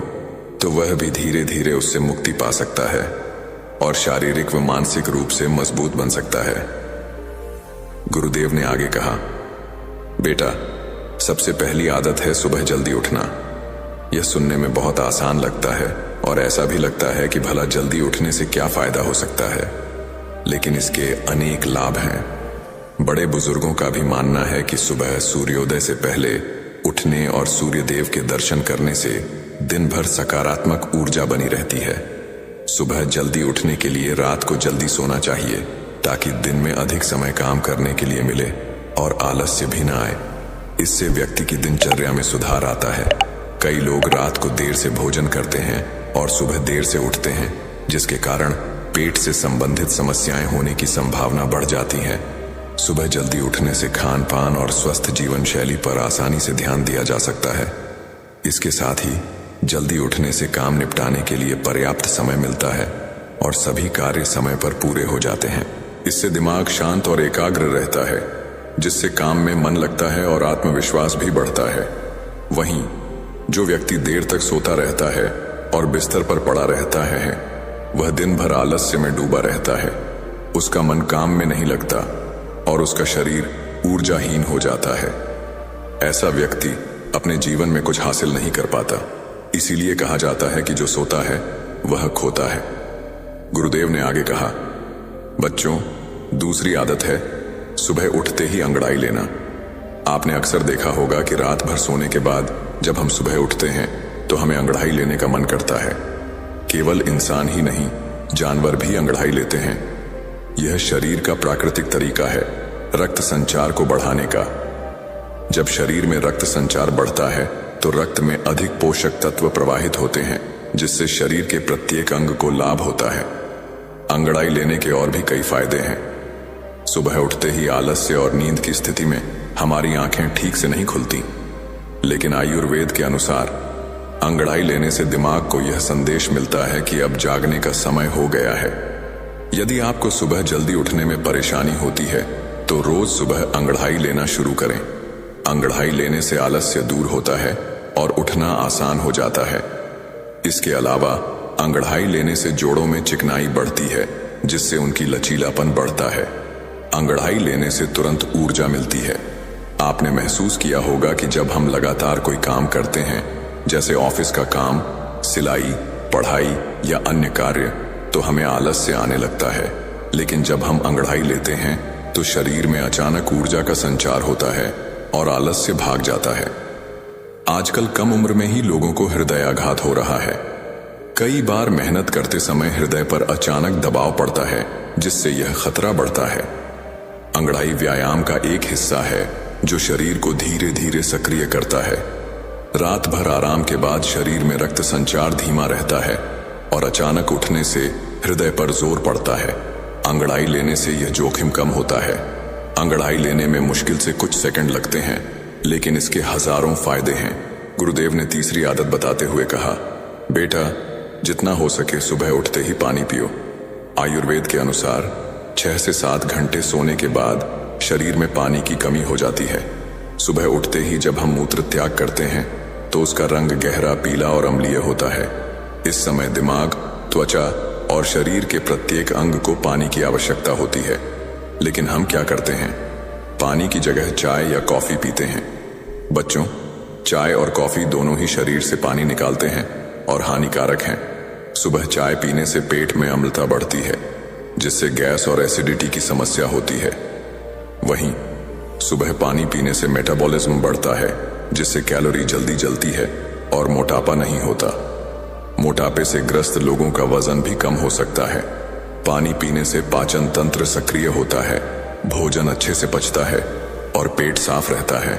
तो वह भी धीरे धीरे उससे मुक्ति पा सकता है और शारीरिक व मानसिक रूप से मजबूत बन सकता है। गुरुदेव ने आगे कहा, बेटा, सबसे पहली आदत है सुबह जल्दी उठना। यह सुनने में बहुत आसान लगता है और ऐसा भी लगता है कि भला जल्दी उठने से क्या फायदा हो सकता है, लेकिन इसके अनेक लाभ हैं। बड़े बुजुर्गों का भी मानना है कि सुबह सूर्योदय से पहले उठने और सूर्यदेव के दर्शन करने से दिन भर सकारात्मक ऊर्जा बनी रहती है। सुबह जल्दी उठने के लिए रात को जल्दी सोना चाहिए ताकि दिन में अधिक समय काम करने के लिए मिले और आलस्य भी ना आए। इससे व्यक्ति की दिनचर्या में सुधार आता है। कई लोग रात को देर से भोजन करते हैं और सुबह देर से उठते हैं, जिसके कारण पेट से संबंधित समस्याएं होने की संभावना बढ़ जाती है। सुबह जल्दी उठने से खान पान और स्वस्थ जीवन शैली पर आसानी से ध्यान दिया जा सकता है। इसके साथ ही जल्दी उठने से काम निपटाने के लिए पर्याप्त समय मिलता है और सभी कार्य समय पर पूरे हो जाते हैं। इससे दिमाग शांत और एकाग्र रहता है, जिससे काम में मन लगता है और आत्मविश्वास भी बढ़ता है। वहीं जो व्यक्ति देर तक सोता रहता है और बिस्तर पर पड़ा रहता है, वह दिन भर आलस्य में डूबा रहता है। उसका मन काम में नहीं लगता और उसका शरीर ऊर्जाहीन हो जाता है। ऐसा व्यक्ति अपने जीवन में कुछ हासिल नहीं कर पाता। इसीलिए कहा जाता है कि जो सोता है वह खोता है। गुरुदेव ने आगे कहा, बच्चों, दूसरी आदत है सुबह उठते ही अंगड़ाई लेना। आपने अक्सर देखा होगा कि रात भर सोने के बाद जब हम सुबह उठते हैं तो हमें अंगड़ाई लेने का मन करता है। केवल इंसान ही नहीं, जानवर भी अंगड़ाई लेते हैं। यह शरीर का प्राकृतिक तरीका है रक्त संचार को बढ़ाने का। जब शरीर में रक्त संचार बढ़ता है तो रक्त में अधिक पोषक तत्व प्रवाहित होते हैं, जिससे शरीर के प्रत्येक अंग को लाभ होता है। अंगड़ाई लेने के और भी कई फायदे हैं। सुबह उठते ही आलस्य और नींद की स्थिति में हमारी आंखें ठीक से नहीं खुलती, लेकिन आयुर्वेद के अनुसार अंगड़ाई लेने से दिमाग को यह संदेश मिलता है कि अब जागने का समय हो गया है। यदि आपको सुबह जल्दी उठने में परेशानी होती है तो रोज सुबह अंगड़ाई लेना शुरू करें। अंगड़ाई लेने से आलस्य दूर होता है और उठना आसान हो जाता है। इसके अलावा अंगड़ाई लेने से जोड़ों में चिकनाई बढ़ती है, जिससे उनकी लचीलापन बढ़ता है। अंगड़ाई लेने से तुरंत ऊर्जा मिलती है। आपने महसूस किया होगा कि जब हम लगातार कोई काम करते हैं, जैसे ऑफिस का काम, सिलाई, पढ़ाई या अन्य कार्य, तो हमें आलस्य आने लगता है। लेकिन जब हम अंगड़ाई लेते हैं तो शरीर में अचानक ऊर्जा का संचार होता है और आलस्य भाग जाता है। आजकल कम उम्र में ही लोगों को हृदयाघात हो रहा है। कई बार मेहनत करते समय हृदय पर अचानक दबाव पड़ता है, जिससे यह खतरा बढ़ता है। अंगड़ाई व्यायाम का एक हिस्सा है जो शरीर को धीरे धीरे सक्रिय करता है। रात भर आराम के बाद शरीर में रक्त संचार धीमा रहता है और अचानक उठने से हृदय पर जोर पड़ता है। अंगड़ाई लेने से यह जोखिम कम होता है। अंगड़ाई लेने में मुश्किल से कुछ सेकंड लगते हैं, लेकिन इसके हजारों फायदे हैं। गुरुदेव ने तीसरी आदत बताते हुए कहा, बेटा, जितना हो सके सुबह उठते ही पानी पियो। आयुर्वेद के अनुसार 6 से 7 घंटे सोने के बाद शरीर में पानी की कमी हो जाती है। सुबह उठते ही जब हम मूत्र त्याग करते हैं तो उसका रंग गहरा पीला और अम्लीय होता है। इस समय दिमाग, त्वचा और शरीर के प्रत्येक अंग को पानी की आवश्यकता होती है। लेकिन हम क्या करते हैं? पानी की जगह चाय या कॉफी पीते हैं। बच्चों, चाय और कॉफी दोनों ही शरीर से पानी निकालते हैं और हानिकारक हैं। सुबह चाय पीने से पेट में अम्लता बढ़ती है, जिससे गैस और एसिडिटी की समस्या होती है। वहीं सुबह पानी पीने से मेटाबॉलिज्म बढ़ता है, जिससे कैलोरी जल्दी जलती है और मोटापा नहीं होता। मोटापे से ग्रस्त लोगों का वजन भी कम हो सकता है। पानी पीने से पाचन तंत्र सक्रिय होता है, भोजन अच्छे से पचता है और पेट साफ रहता है।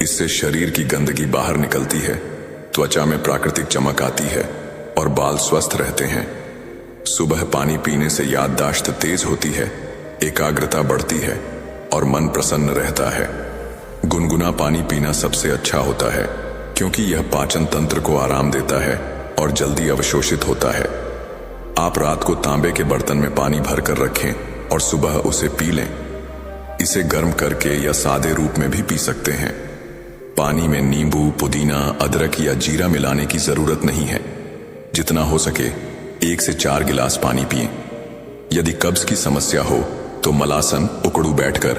इससे शरीर की गंदगी बाहर निकलती है, त्वचा में प्राकृतिक चमक आती है और बाल स्वस्थ रहते हैं। सुबह पानी पीने से याददाश्त तेज होती है, एकाग्रता बढ़ती है और मन प्रसन्न रहता है। गुनगुना पानी पीना सबसे अच्छा होता है, क्योंकि यह पाचन तंत्र को आराम देता है और जल्दी अवशोषित होता है। आप रात को तांबे के बर्तन में पानी भर कर रखें और सुबह उसे पी लें। इसे गर्म करके या सादे रूप में भी पी सकते हैं। पानी में नींबू, पुदीना, अदरक या जीरा मिलाने की जरूरत नहीं है। जितना हो सके 1 से 4 गिलास पानी पिएं। यदि कब्ज की समस्या हो तो मलासन उकड़ू बैठकर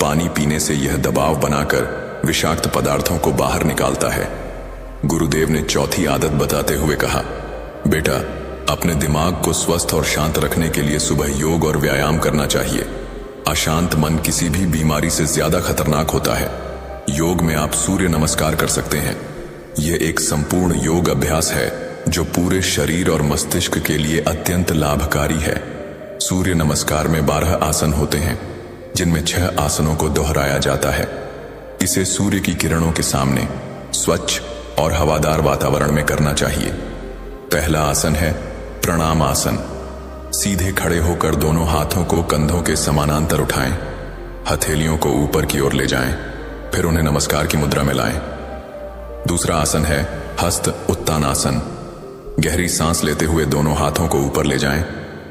पानी पीने से यह दबाव बनाकर विषाक्त पदार्थों को बाहर निकालता है। गुरुदेव ने चौथी आदत बताते हुए कहा, बेटा, अपने दिमाग को स्वस्थ और शांत रखने के लिए सुबह योग और व्यायाम करना चाहिए। अशांत मन किसी भी बीमारी से ज्यादा खतरनाक होता है। योग में आप सूर्य नमस्कार कर सकते हैं। यह एक संपूर्ण योग अभ्यास है जो पूरे शरीर और मस्तिष्क के लिए अत्यंत लाभकारी है। सूर्य नमस्कार में 12 आसन होते हैं, जिनमें 6 आसनों को दोहराया जाता है। इसे सूर्य की किरणों के सामने स्वच्छ और हवादार वातावरण में करना चाहिए। पहला आसन है प्रणाम आसन। सीधे खड़े होकर दोनों हाथों को कंधों के समानांतर उठाएं, हथेलियों को ऊपर की ओर ले जाएं, फिर उन्हें नमस्कार की मुद्रा में लाएं। दूसरा आसन है हस्त उत्तानासन। गहरी सांस लेते हुए दोनों हाथों को ऊपर ले जाएं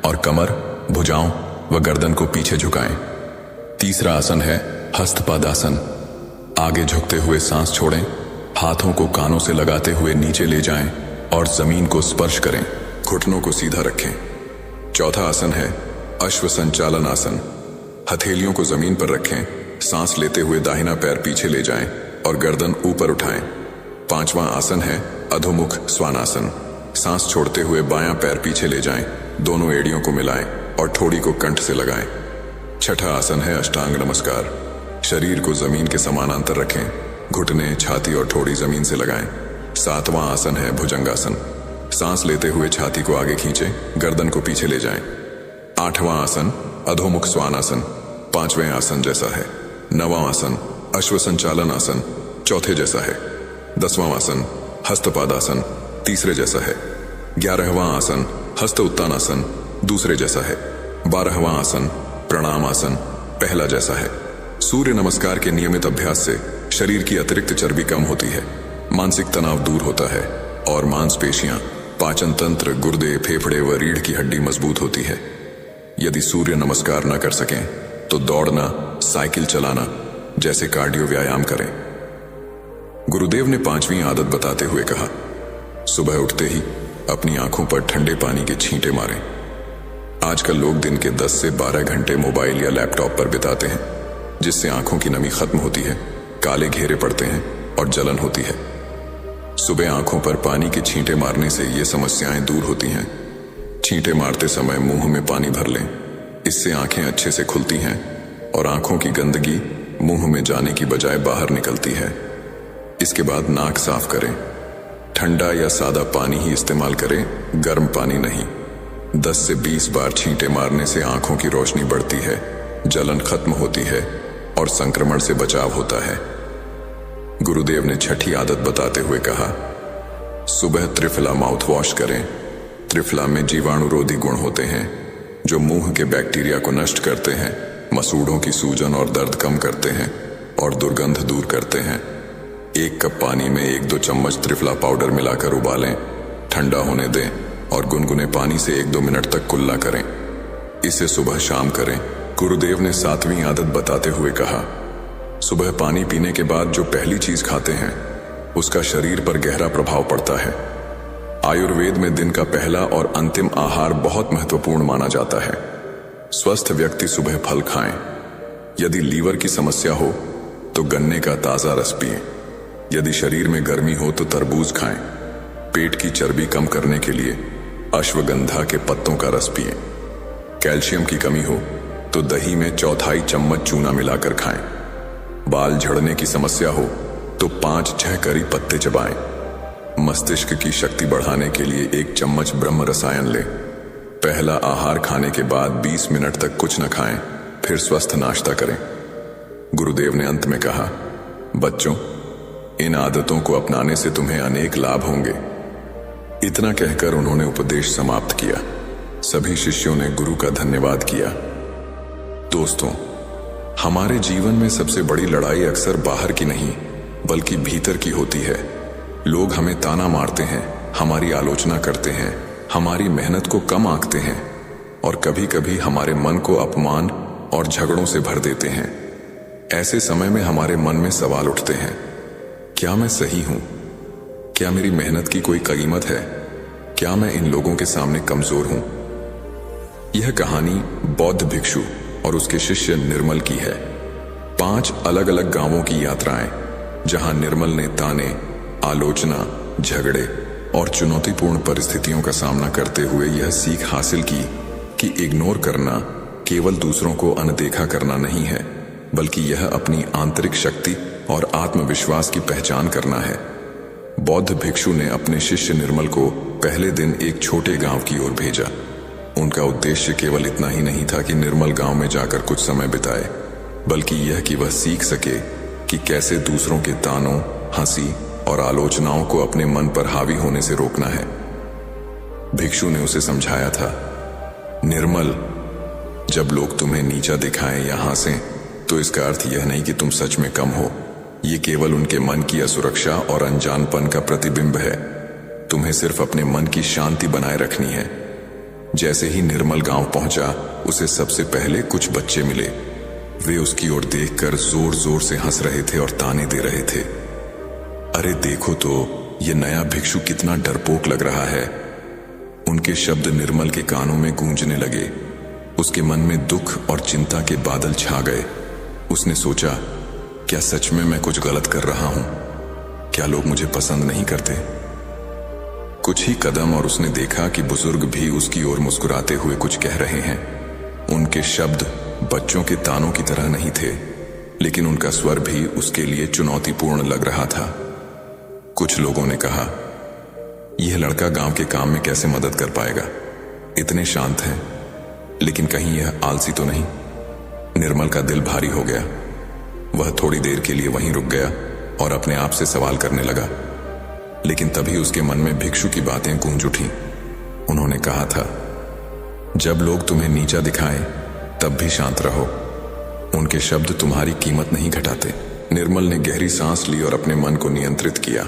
और कमर, भुजाओं व गर्दन को पीछे झुकाएं। तीसरा आसन है हस्तपादासन। आगे झुकते हुए सांस छोड़ें, हाथों को कानों से लगाते हुए नीचे ले जाएं और जमीन को स्पर्श करें। घुटनों को सीधा रखें। चौथा आसन है अश्व संचालन आसन। हथेलियों को जमीन पर रखें, सांस लेते हुए दाहिना पैर पीछे ले जाएं और गर्दन ऊपर उठाएं। पांचवा आसन है अधोमुख स्वानासन। सांस छोड़ते हुए बायां पैर पीछे ले जाएं, दोनों एड़ियों को मिलाएं और ठोड़ी को कंठ से लगाएं। छठा आसन है अष्टांग नमस्कार। शरीर को जमीन के समानांतर रखें, घुटने, छाती और ठोड़ी जमीन से लगाएं। सातवां आसन है भुजंगासन। सांस लेते हुए छाती को आगे खींचें, गर्दन को पीछे ले जाएं। आठवां आसन अधोमुख स्वानासन 5वें आसन जैसा है। 9वां आसन अश्व संचालन आसन चौथे जैसा है। 10वां आसन हस्तपादासन तीसरे जैसा है। 11वां आसन हस्त उत्तानासन दूसरे जैसा है। 12वां आसन प्रणाम आसन पहला जैसा है। सूर्य नमस्कार के नियमित अभ्यास से शरीर की अतिरिक्त चर्बी कम होती है, मानसिक तनाव दूर होता है और मांसपेशियां, पाचन तंत्र, गुर्दे, फेफड़े व रीढ़ की हड्डी मजबूत होती है। यदि सूर्य नमस्कार न कर सकें तो दौड़ना, साइकिल चलाना जैसे कार्डियो व्यायाम करें। गुरुदेव ने 5वीं आदत बताते हुए कहा, सुबह उठते ही अपनी आंखों पर ठंडे पानी के छींटे मारें। आजकल लोग दिन के 10 से 12 घंटे मोबाइल या लैपटॉप पर बिताते हैं, जिससे आंखों की नमी खत्म होती है, काले घेरे पड़ते हैं और जलन होती है। सुबह आंखों पर पानी के छींटे मारने से ये समस्याएं दूर होती हैं। छींटे मारते समय मुंह में पानी भर लें, इससे आंखें अच्छे से खुलती हैं और आंखों की गंदगी मुंह में जाने की बजाय बाहर निकलती है। इसके बाद नाक साफ करें। ठंडा या सादा पानी ही इस्तेमाल करें, गर्म पानी नहीं। 10 से 20 बार छींटे मारने से आंखों की रोशनी बढ़ती है, जलन खत्म होती है और संक्रमण से बचाव होता है। गुरुदेव ने 6ठी आदत बताते हुए कहा, सुबह त्रिफला माउथ वॉश करें। त्रिफला में जीवाणुरोधी गुण होते हैं जो मुंह के बैक्टीरिया को नष्ट करते हैं, मसूड़ों की सूजन और दर्द कम करते हैं और दुर्गंध दूर करते हैं। 1 कप पानी में 1-2 चम्मच त्रिफला पाउडर मिलाकर उबालें, ठंडा होने दें और गुनगुने पानी से 1-2 मिनट तक कुल्ला करें। इसे सुबह शाम करें। गुरुदेव ने 7वीं आदत बताते हुए कहा, सुबह पानी पीने के बाद जो पहली चीज खाते हैं उसका शरीर पर गहरा प्रभाव पड़ता है। आयुर्वेद में दिन का पहला और अंतिम आहार बहुत महत्वपूर्ण माना जाता है। स्वस्थ व्यक्ति सुबह फल खाएं। यदि लीवर की समस्या हो तो गन्ने का ताजा रस पिएं। यदि शरीर में गर्मी हो तो तरबूज खाएं। पेट की चर्बी कम करने के लिए अश्वगंधा के पत्तों का रस पिएं। कैल्शियम की कमी हो तो दही में 1/4 चम्मच चूना मिलाकर खाएं। बाल झड़ने की समस्या हो तो 5-6 करी पत्ते चबाएं। मस्तिष्क की शक्ति बढ़ाने के लिए 1 चम्मच ब्रह्म रसायन लें। पहला आहार खाने के बाद 20 मिनट तक कुछ न खाएं, फिर स्वस्थ नाश्ता करें। गुरुदेव ने अंत में कहा, बच्चों, इन आदतों को अपनाने से तुम्हें अनेक लाभ होंगे। इतना कहकर उन्होंने उपदेश समाप्त किया। सभी शिष्यों ने गुरु का धन्यवाद किया। दोस्तों, हमारे जीवन में सबसे बड़ी लड़ाई अक्सर बाहर की नहीं बल्कि भीतर की होती है। लोग हमें ताना मारते हैं, हमारी आलोचना करते हैं, हमारी मेहनत को कम आंकते हैं और कभी कभी हमारे मन को अपमान और झगड़ों से भर देते हैं। ऐसे समय में हमारे मन में सवाल उठते हैं, क्या मैं सही हूं? क्या मेरी मेहनत की कोई कीमत है? क्या मैं इन लोगों के सामने कमजोर हूं? यह कहानी बौद्ध भिक्षु और उसके शिष्य निर्मल की है। 5 अलग अलग गांवों की यात्राएं, जहां निर्मल ने ताने, आलोचना, झगड़े और चुनौतीपूर्ण परिस्थितियों का सामना करते हुए यह सीख हासिल की कि इग्नोर करना केवल दूसरों को अनदेखा करना नहीं है, बल्कि यह अपनी आंतरिक शक्ति और आत्मविश्वास की पहचान करना है। बौद्ध भिक्षु ने अपने शिष्य निर्मल को पहले दिन एक छोटे गांव की ओर भेजा। उनका उद्देश्य केवल इतना ही नहीं था कि निर्मल गांव में जाकर कुछ समय बिताए, बल्कि यह कि वह सीख सके कि कैसे दूसरों के तानों, हंसी और आलोचनाओं को अपने मन पर हावी होने से रोकना है। भिक्षु ने उसे समझाया था, निर्मल, जब लोग तुम्हें नीचा दिखाएं या हंसें तो इसका अर्थ यह नहीं कि तुम सच में कम हो। ये केवल उनके मन की असुरक्षा और अनजानपन का प्रतिबिंब है। तुम्हें सिर्फ अपने मन की शांति बनाए रखनी है। जैसे ही निर्मल गांव पहुंचा, उसे सबसे पहले कुछ बच्चे मिले। वे उसकी ओर देखकर जोर जोर से हंस रहे थे और ताने दे रहे थे। अरे देखो तो, ये नया भिक्षु कितना डरपोक लग रहा है। उनके शब्द निर्मल के कानों में गूंजने लगे। उसके मन में दुख और चिंता के बादल छा गए। उसने सोचा, क्या सच में मैं कुछ गलत कर रहा हूं? क्या लोग मुझे पसंद नहीं करते? कुछ ही कदम और उसने देखा कि बुजुर्ग भी उसकी ओर मुस्कुराते हुए कुछ कह रहे हैं। उनके शब्द बच्चों के तानों की तरह नहीं थे, लेकिन उनका स्वर भी उसके लिए चुनौतीपूर्ण लग रहा था। कुछ लोगों ने कहा, यह लड़का गांव के काम में कैसे मदद कर पाएगा? इतने शांत हैं, लेकिन कहीं यह आलसी तो नहीं? निर्मल का दिल भारी हो गया। वह थोड़ी देर के लिए वहीं रुक गया और अपने आप से सवाल करने लगा, लेकिन तभी उसके मन में भिक्षु की बातें गूंज उठी। उन्होंने कहा था, जब लोग तुम्हें नीचा दिखाएं तब भी शांत रहो। उनके शब्द तुम्हारी कीमत नहीं घटाते। निर्मल ने गहरी सांस ली और अपने मन को नियंत्रित किया।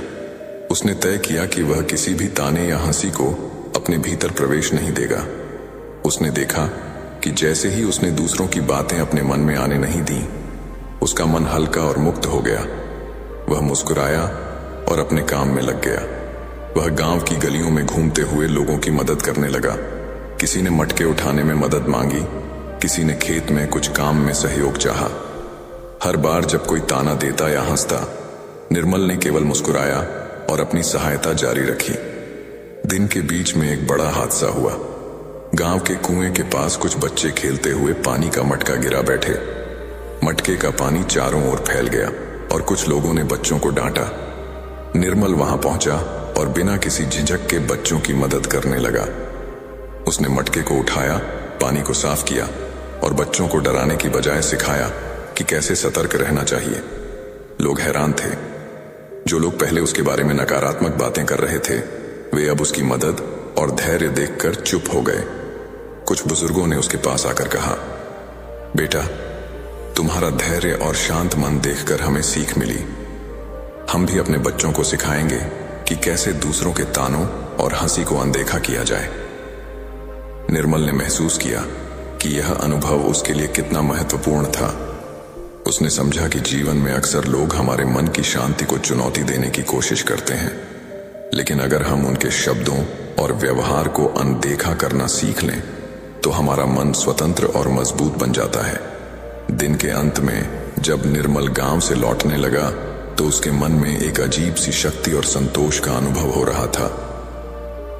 उसने तय किया कि वह किसी भी ताने या हंसी को अपने भीतर प्रवेश नहीं देगा। उसने देखा कि जैसे ही उसने दूसरों की बातें अपने मन में आने नहीं दी, उसका मन हल्का और मुक्त हो गया। वह मुस्कुराया और अपने काम में लग गया। वह गांव की गलियों में घूमते हुए लोगों की मदद करने लगा। किसी ने मटके उठाने में मदद मांगी, किसी ने खेत में कुछ काम में सहयोग चाहा। हर बार जब कोई ताना देता या हंसता, निर्मल ने केवल मुस्कुराया और अपनी सहायता जारी रखी। दिन के बीच में एक बड़ा हादसा हुआ। गांव के कुएं के पास कुछ बच्चे खेलते हुए पानी का मटका गिरा बैठे। मटके का पानी चारों ओर फैल गया और कुछ लोगों ने बच्चों को डांटा। निर्मल वहां पहुंचा और बिना किसी झिझक के बच्चों की मदद करने लगा। उसने मटके को उठाया, पानी को साफ किया और बच्चों को डराने की बजाय सिखाया कि कैसे सतर्क रहना चाहिए। लोग हैरान थे। जो लोग पहले उसके बारे में नकारात्मक बातें कर रहे थे, वे अब उसकी मदद और धैर्य देखकर चुप हो गए। कुछ बुजुर्गों ने उसके पास आकर कहा, बेटा, तुम्हारा धैर्य और शांत मन देखकर हमें सीख मिली। हम भी अपने बच्चों को सिखाएंगे कि कैसे दूसरों के तानों और हंसी को अनदेखा किया जाए। निर्मल ने महसूस किया कि यह अनुभव उसके लिए कितना महत्वपूर्ण था। उसने समझा कि जीवन में अक्सर लोग हमारे मन की शांति को चुनौती देने की कोशिश करते हैं, लेकिन अगर हम उनके शब्दों और व्यवहार को अनदेखा करना सीख लें तो हमारा मन स्वतंत्र और मजबूत बन जाता है। दिन के अंत में जब निर्मल गांव से लौटने लगा तो उसके मन में एक अजीब सी शक्ति और संतोष का अनुभव हो रहा था।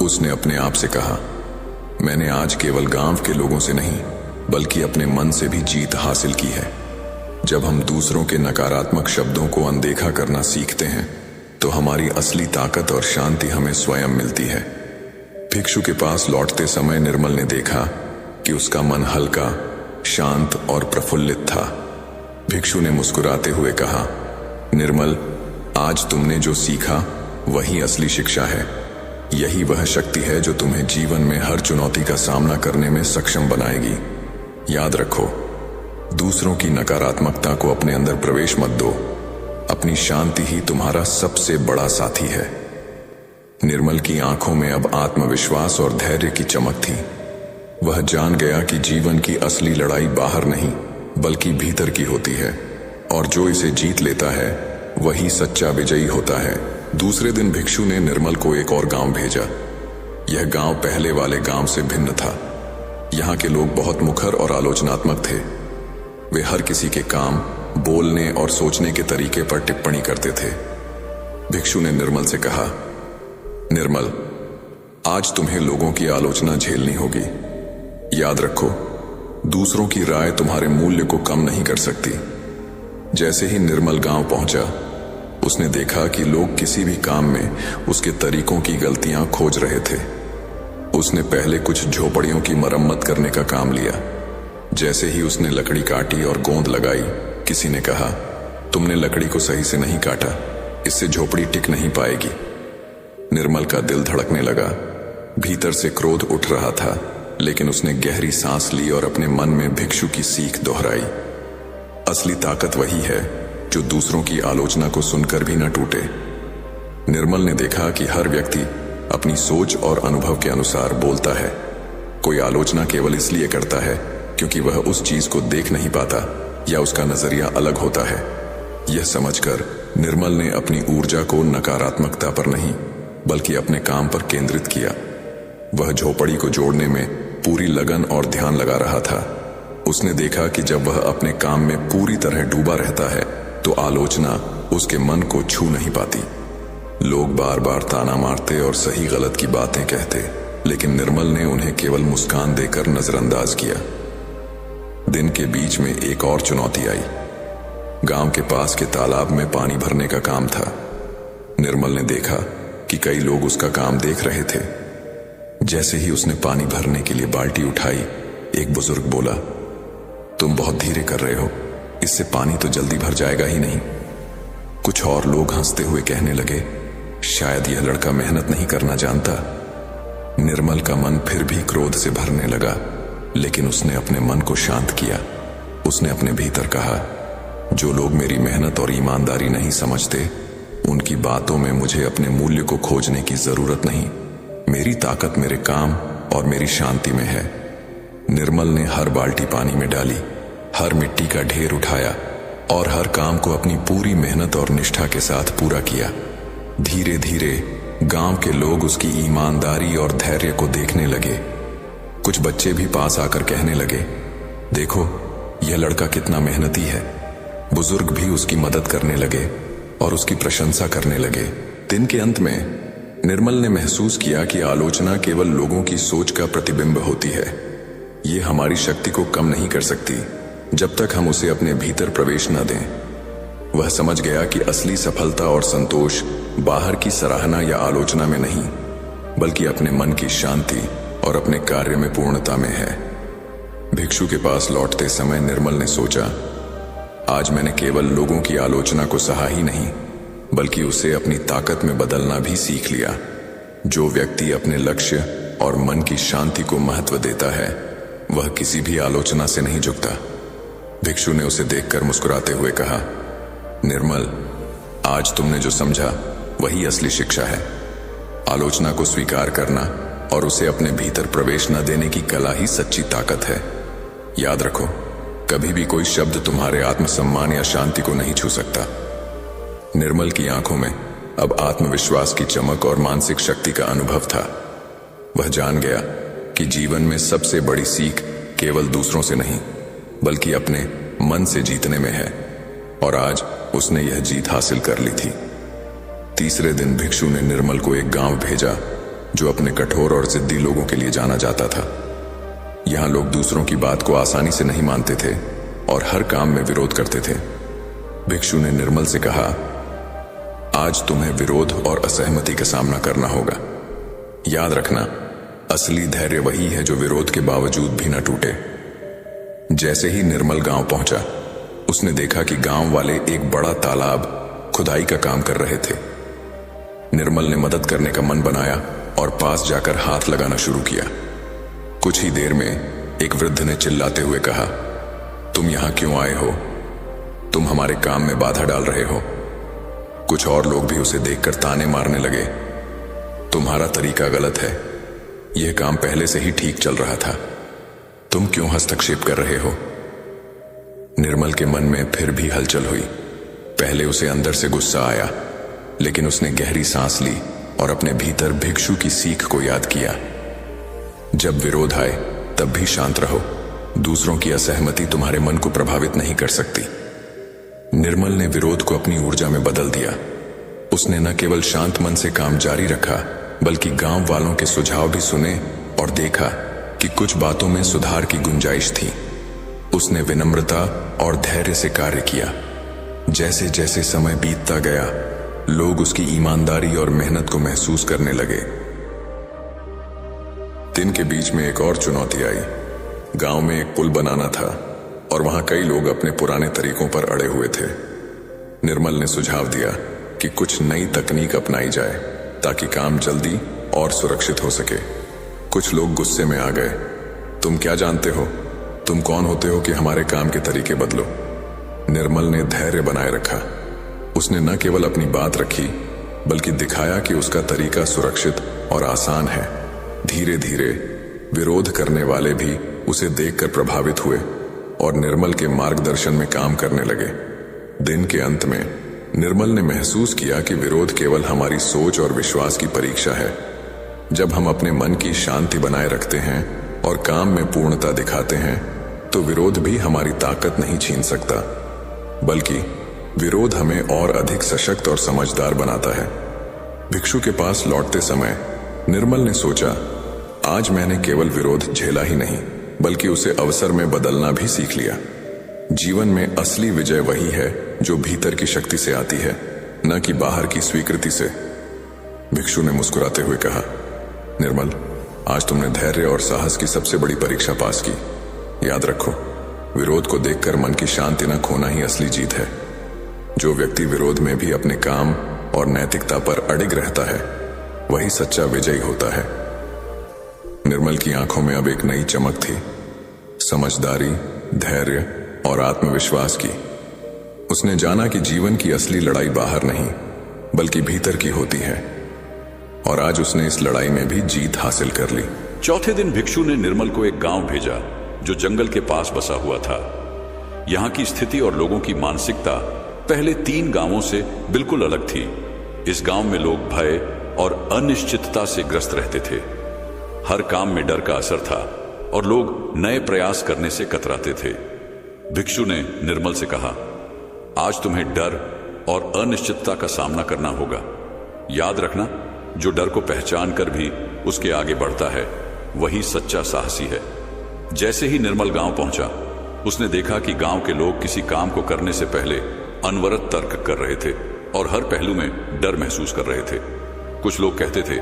उसने अपने आप से कहा, मैंने आज केवल गांव के लोगों से नहीं बल्कि अपने मन से भी जीत हासिल की है। जब हम दूसरों के नकारात्मक शब्दों को अनदेखा करना सीखते हैं तो हमारी असली ताकत और शांति हमें स्वयं मिलती है। भिक्षु के पास लौटते समय निर्मल ने देखा कि उसका मन हल्का, शांत और प्रफुल्लित था। भिक्षु ने मुस्कुराते हुए कहा, निर्मल, आज तुमने जो सीखा वही असली शिक्षा है। यही वह शक्ति है जो तुम्हें जीवन में हर चुनौती का सामना करने में सक्षम बनाएगी। याद रखो, दूसरों की नकारात्मकता को अपने अंदर प्रवेश मत दो। अपनी शांति ही तुम्हारा सबसे बड़ा साथी है। निर्मल की आंखों में अब आत्मविश्वास और धैर्य की चमक थी। वह जान गया कि जीवन की असली लड़ाई बाहर नहीं बल्कि भीतर की होती है, और जो इसे जीत लेता है वही सच्चा विजयी होता है। दूसरे दिन भिक्षु ने निर्मल को एक और गांव भेजा। यह गांव पहले वाले गांव से भिन्न था। यहाँ के लोग बहुत मुखर और आलोचनात्मक थे। वे हर किसी के काम, बोलने और सोचने के तरीके पर टिप्पणी करते थे। भिक्षु ने निर्मल से कहा, निर्मल, आज तुम्हें लोगों की आलोचना झेलनी होगी। याद रखो, दूसरों की राय तुम्हारे मूल्य को कम नहीं कर सकती। जैसे ही निर्मल गांव पहुंचा, उसने देखा कि लोग किसी भी काम में उसके तरीकों की गलतियां खोज रहे थे। उसने पहले कुछ झोपड़ियों की मरम्मत करने का काम लिया। जैसे ही उसने लकड़ी काटी और गोंद लगाई, किसी ने कहा, तुमने लकड़ी को सही से नहीं काटा, इससे झोपड़ी टिक नहीं पाएगी। निर्मल का दिल धड़कने लगा। भीतर से क्रोध उठ रहा था, लेकिन उसने गहरी सांस ली और अपने मन में भिक्षु की सीख दोहराई। असली ताकत वही है जो दूसरों की आलोचना को सुनकर भी न टूटे। निर्मल ने देखा कि हर व्यक्ति अपनी सोच और अनुभव के अनुसार बोलता है। कोई आलोचना केवल इसलिए करता है क्योंकि वह उस चीज को देख नहीं पाता या उसका नजरिया अलग होता है। यह समझकर निर्मल ने अपनी ऊर्जा को नकारात्मकता पर नहीं बल्कि अपने काम पर केंद्रित किया। वह झोपड़ी को जोड़ने में पूरी लगन और ध्यान लगा रहा था। उसने देखा कि जब वह अपने काम में पूरी तरह डूबा रहता है तो आलोचना उसके मन को छू नहीं पाती। लोग बार बार ताना मारते और सही गलत की बातें कहते, लेकिन निर्मल ने उन्हें केवल मुस्कान देकर नजरअंदाज किया। दिन के बीच में एक और चुनौती आई। गांव के पास के तालाब में पानी भरने का काम था। निर्मल ने देखा कि कई लोग उसका काम देख रहे थे। जैसे ही उसने पानी भरने के लिए बाल्टी उठाई, एक बुजुर्ग बोला, तुम बहुत धीरे कर रहे हो, इससे पानी तो जल्दी भर जाएगा ही नहीं। कुछ और लोग हंसते हुए कहने लगे, शायद यह लड़का मेहनत नहीं करना जानता। निर्मल का मन फिर भी क्रोध से भरने लगा, लेकिन उसने अपने मन को शांत किया। उसने अपने भीतर कहा, जो लोग मेरी मेहनत और ईमानदारी नहीं समझते, उनकी बातों में मुझे अपने मूल्य को खोजने की जरूरत नहीं। मेरी ताकत मेरे काम और मेरी शांति में है। निर्मल ने हर बाल्टी पानी में डाली, हर मिट्टी का ढेर उठाया और हर काम को अपनी पूरी मेहनत और निष्ठा के साथ पूरा किया। धीरे धीरे गांव के लोग उसकी ईमानदारी और धैर्य को देखने लगे। कुछ बच्चे भी पास आकर कहने लगे, देखो यह लड़का कितना मेहनती है। बुजुर्ग भी उसकी मदद करने लगे और उसकी प्रशंसा करने लगे। दिन के अंत में निर्मल ने महसूस किया कि आलोचना केवल लोगों की सोच का प्रतिबिंब होती है। ये हमारी शक्ति को कम नहीं कर सकती जब तक हम उसे अपने भीतर प्रवेश न दें। वह समझ गया कि असली सफलता और संतोष बाहर की सराहना या आलोचना में नहीं, बल्कि अपने मन की शांति और अपने कार्य में पूर्णता में है। भिक्षु के पास लौटते समय निर्मल ने सोचा, आज मैंने केवल लोगों की आलोचना को सहा ही नहीं, बल्कि उसे अपनी ताकत में बदलना भी सीख लिया। जो व्यक्ति अपने लक्ष्य और मन की शांति को महत्व देता है, वह किसी भी आलोचना से नहीं झुकता। भिक्षु ने उसे देखकर मुस्कुराते हुए कहा, निर्मल, आज तुमने जो समझा वही असली शिक्षा है। आलोचना को स्वीकार करना और उसे अपने भीतर प्रवेश न देने की कला ही सच्ची ताकत है। याद रखो, कभी भी कोई शब्द तुम्हारे आत्मसम्मान या शांति को नहीं छू सकता। निर्मल की आंखों में अब आत्मविश्वास की चमक और मानसिक शक्ति का अनुभव था। वह जान गया कि जीवन में सबसे बड़ी सीख केवल दूसरों से नहीं, बल्कि अपने मन से जीतने में है। और आज उसने यह जीत हासिल कर ली थी। तीसरे दिन भिक्षु ने निर्मल को एक गांव भेजा जो अपने कठोर और जिद्दी लोगों के लिए जाना जाता था। यहां लोग दूसरों की बात को आसानी से नहीं मानते थे और हर काम में विरोध करते थे। भिक्षु ने निर्मल से कहा, आज तुम्हें विरोध और असहमति का सामना करना होगा। याद रखना, असली धैर्य वही है जो विरोध के बावजूद भी न टूटे। जैसे ही निर्मल गांव पहुंचा, उसने देखा कि गांव वाले एक बड़ा तालाब खुदाई का काम कर रहे थे। निर्मल ने मदद करने का मन बनाया और पास जाकर हाथ लगाना शुरू किया। कुछ ही देर में एक वृद्ध ने चिल्लाते हुए कहा, तुम यहां क्यों आए हो? तुम हमारे काम में बाधा डाल रहे हो। कुछ और लोग भी उसे देखकर ताने मारने लगे, तुम्हारा तरीका गलत है, यह काम पहले से ही ठीक चल रहा था, तुम क्यों हस्तक्षेप कर रहे हो? निर्मल के मन में फिर भी हलचल हुई। पहले उसे अंदर से गुस्सा आया, लेकिन उसने गहरी सांस ली और अपने भीतर भिक्षु की सीख को याद किया। जब विरोध आए तब भी शांत रहो, दूसरों की असहमति तुम्हारे मन को प्रभावित नहीं कर सकती। निर्मल ने विरोध को अपनी ऊर्जा में बदल दिया। उसने न केवल शांत मन से काम जारी रखा, बल्कि गांव वालों के सुझाव भी सुने और देखा कि कुछ बातों में सुधार की गुंजाइश थी। उसने विनम्रता और धैर्य से कार्य किया। जैसे जैसे समय बीतता गया, लोग उसकी ईमानदारी और मेहनत को महसूस करने लगे। दिन के बीच में एक और चुनौती आई। गांव में एक पुल बनाना था और वहां कई लोग अपने पुराने तरीकों पर अड़े हुए थे। निर्मल ने सुझाव दिया कि कुछ नई तकनीक अपनाई जाए ताकि काम जल्दी और सुरक्षित हो सके। कुछ लोग गुस्से में आ गए, तुम क्या जानते हो? तुम कौन होते हो कि हमारे काम के तरीके बदलो? निर्मल ने धैर्य बनाए रखा। उसने न केवल अपनी बात रखी, बल्कि दिखाया कि उसका तरीका सुरक्षित और आसान है। धीरे धीरे विरोध करने वाले भी उसे देखकर प्रभावित हुए और निर्मल के मार्गदर्शन में काम करने लगे। दिन के अंत में निर्मल ने महसूस किया कि विरोध केवल हमारी सोच और विश्वास की परीक्षा है। जब हम अपने मन की शांति बनाए रखते हैं और काम में पूर्णता दिखाते हैं, तो विरोध भी हमारी ताकत नहीं छीन सकता, बल्कि विरोध हमें और अधिक सशक्त और समझदार बनाता है। भिक्षु के पास लौटते समय निर्मल ने सोचा, आज मैंने केवल विरोध झेला ही नहीं, बल्कि उसे अवसर में बदलना भी सीख लिया। जीवन में असली विजय वही है जो भीतर की शक्ति से आती है, न कि बाहर की स्वीकृति से। भिक्षु ने मुस्कुराते हुए कहा, निर्मल, आज तुमने धैर्य और साहस की सबसे बड़ी परीक्षा पास की। याद रखो, विरोध को देखकर मन की शांति न खोना ही असली जीत है। जो व्यक्ति विरोध में भी अपने काम और नैतिकता पर अडिग रहता है, वही सच्चा विजयी होता है। निर्मल की आंखों में अब एक नई चमक थी, समझदारी, धैर्य और आत्मविश्वास की। उसने जाना कि जीवन की असली लड़ाई बाहर नहीं, बल्कि भीतर की होती है, और आज उसने इस लड़ाई में भी जीत हासिल कर ली। चौथे दिन भिक्षु ने निर्मल को एक गांव भेजा जो जंगल के पास बसा हुआ था। यहां की स्थिति और लोगों की मानसिकता पहले 3 गांवों से बिल्कुल अलग थी। इस गांव में लोग भय और अनिश्चितता से ग्रस्त रहते थे। हर काम में डर का असर था और लोग नए प्रयास करने से कतराते थे। भिक्षु ने निर्मल से कहा, आज तुम्हें डर और अनिश्चितता का सामना करना होगा। याद रखना, जो डर को पहचान कर भी उसके आगे बढ़ता है, वही सच्चा साहसी है। जैसे ही निर्मल गांव पहुंचा, उसने देखा कि गांव के लोग किसी काम को करने से पहले अनवरत तर्क कर रहे थे और हर पहलू में डर महसूस कर रहे थे। कुछ लोग कहते थे,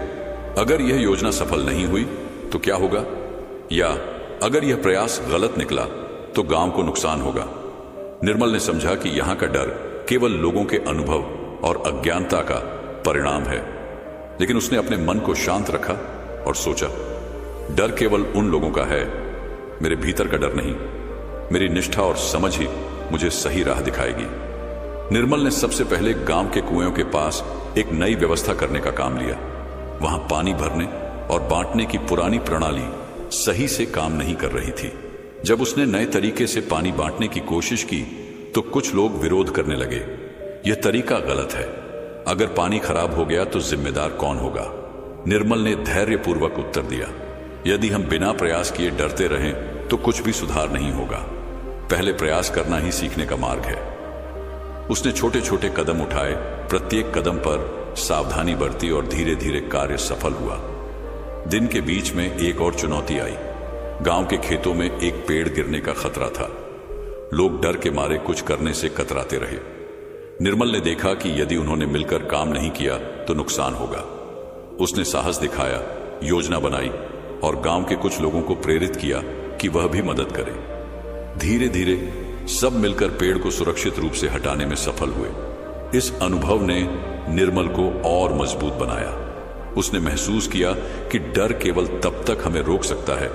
अगर यह योजना सफल नहीं हुई तो क्या होगा, या अगर यह प्रयास गलत निकला तो गांव को नुकसान होगा। निर्मल ने समझा कि यहां का डर केवल लोगों के अनुभव और अज्ञानता का परिणाम है, लेकिन उसने अपने मन को शांत रखा और सोचा, डर केवल उन लोगों का है, मेरे भीतर का डर नहीं। मेरी निष्ठा और समझ ही मुझे सही राह दिखाएगी। निर्मल ने सबसे पहले गांव के कुएं के पास एक नई व्यवस्था करने का काम लिया। वहां पानी भरने और बांटने की पुरानी प्रणाली सही से काम नहीं कर रही थी। जब उसने नए तरीके से पानी बांटने की कोशिश की तो कुछ लोग विरोध करने लगे, यह तरीका गलत है, अगर पानी खराब हो गया तो जिम्मेदार कौन होगा। निर्मल ने धैर्यपूर्वक उत्तर दिया, यदि हम बिना प्रयास किए डरते रहें तो कुछ भी सुधार नहीं होगा। पहले प्रयास करना ही सीखने का मार्ग है। उसने छोटे छोटे कदम उठाए, प्रत्येक कदम पर सावधानी बरती और धीरे धीरे कार्य सफल हुआ। दिन के बीच में एक और चुनौती आई। गांव के खेतों में एक पेड़ गिरने का खतरा था। लोग डर के मारे कुछ करने से कतराते रहे। निर्मल ने देखा कि यदि उन्होंने मिलकर काम नहीं किया तो नुकसान होगा। उसने साहस दिखाया, योजना बनाई और गांव के कुछ लोगों को प्रेरित किया कि वह भी मदद करे। धीरे धीरे सब मिलकर पेड़ को सुरक्षित रूप से हटाने में सफल हुए। इस अनुभव ने निर्मल को और मजबूत बनाया। उसने महसूस किया कि डर केवल तब तक हमें रोक सकता है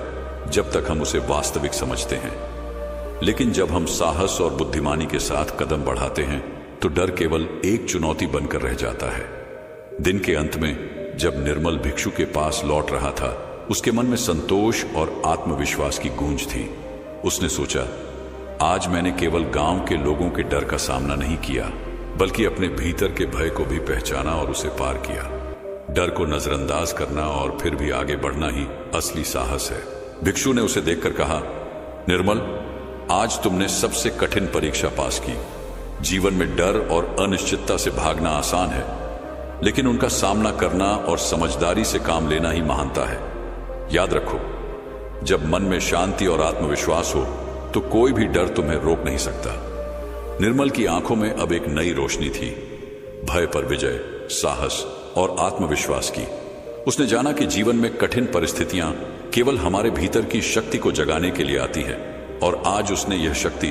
जब तक हम उसे वास्तविक समझते हैं, लेकिन जब हम साहस और बुद्धिमानी के साथ कदम बढ़ाते हैं तो डर केवल एक चुनौती बनकर रह जाता है। दिन के अंत में जब निर्मल भिक्षु के पास लौट रहा था, उसके मन में संतोष और आत्मविश्वास की गूंज थी। उसने सोचा, आज मैंने केवल गांव के लोगों के डर का सामना नहीं किया, बल्कि अपने भीतर के भय को भी पहचाना और उसे पार किया। डर को नजरअंदाज करना और फिर भी आगे बढ़ना ही असली साहस है। भिक्षु ने उसे देखकर कहा, निर्मल, आज तुमने सबसे कठिन परीक्षा पास की। जीवन में डर और अनिश्चितता से भागना आसान है, लेकिन उनका सामना करना और समझदारी से काम लेना ही महानता है। याद रखो, जब मन में शांति और आत्मविश्वास हो तो कोई भी डर तुम्हें रोक नहीं सकता। निर्मल की आंखों में अब एक नई रोशनी थी, भय पर विजय, साहस और आत्मविश्वास की। उसने जाना कि जीवन में कठिन परिस्थितियां केवल हमारे भीतर की शक्ति को जगाने के लिए आती है, और आज उसने यह शक्ति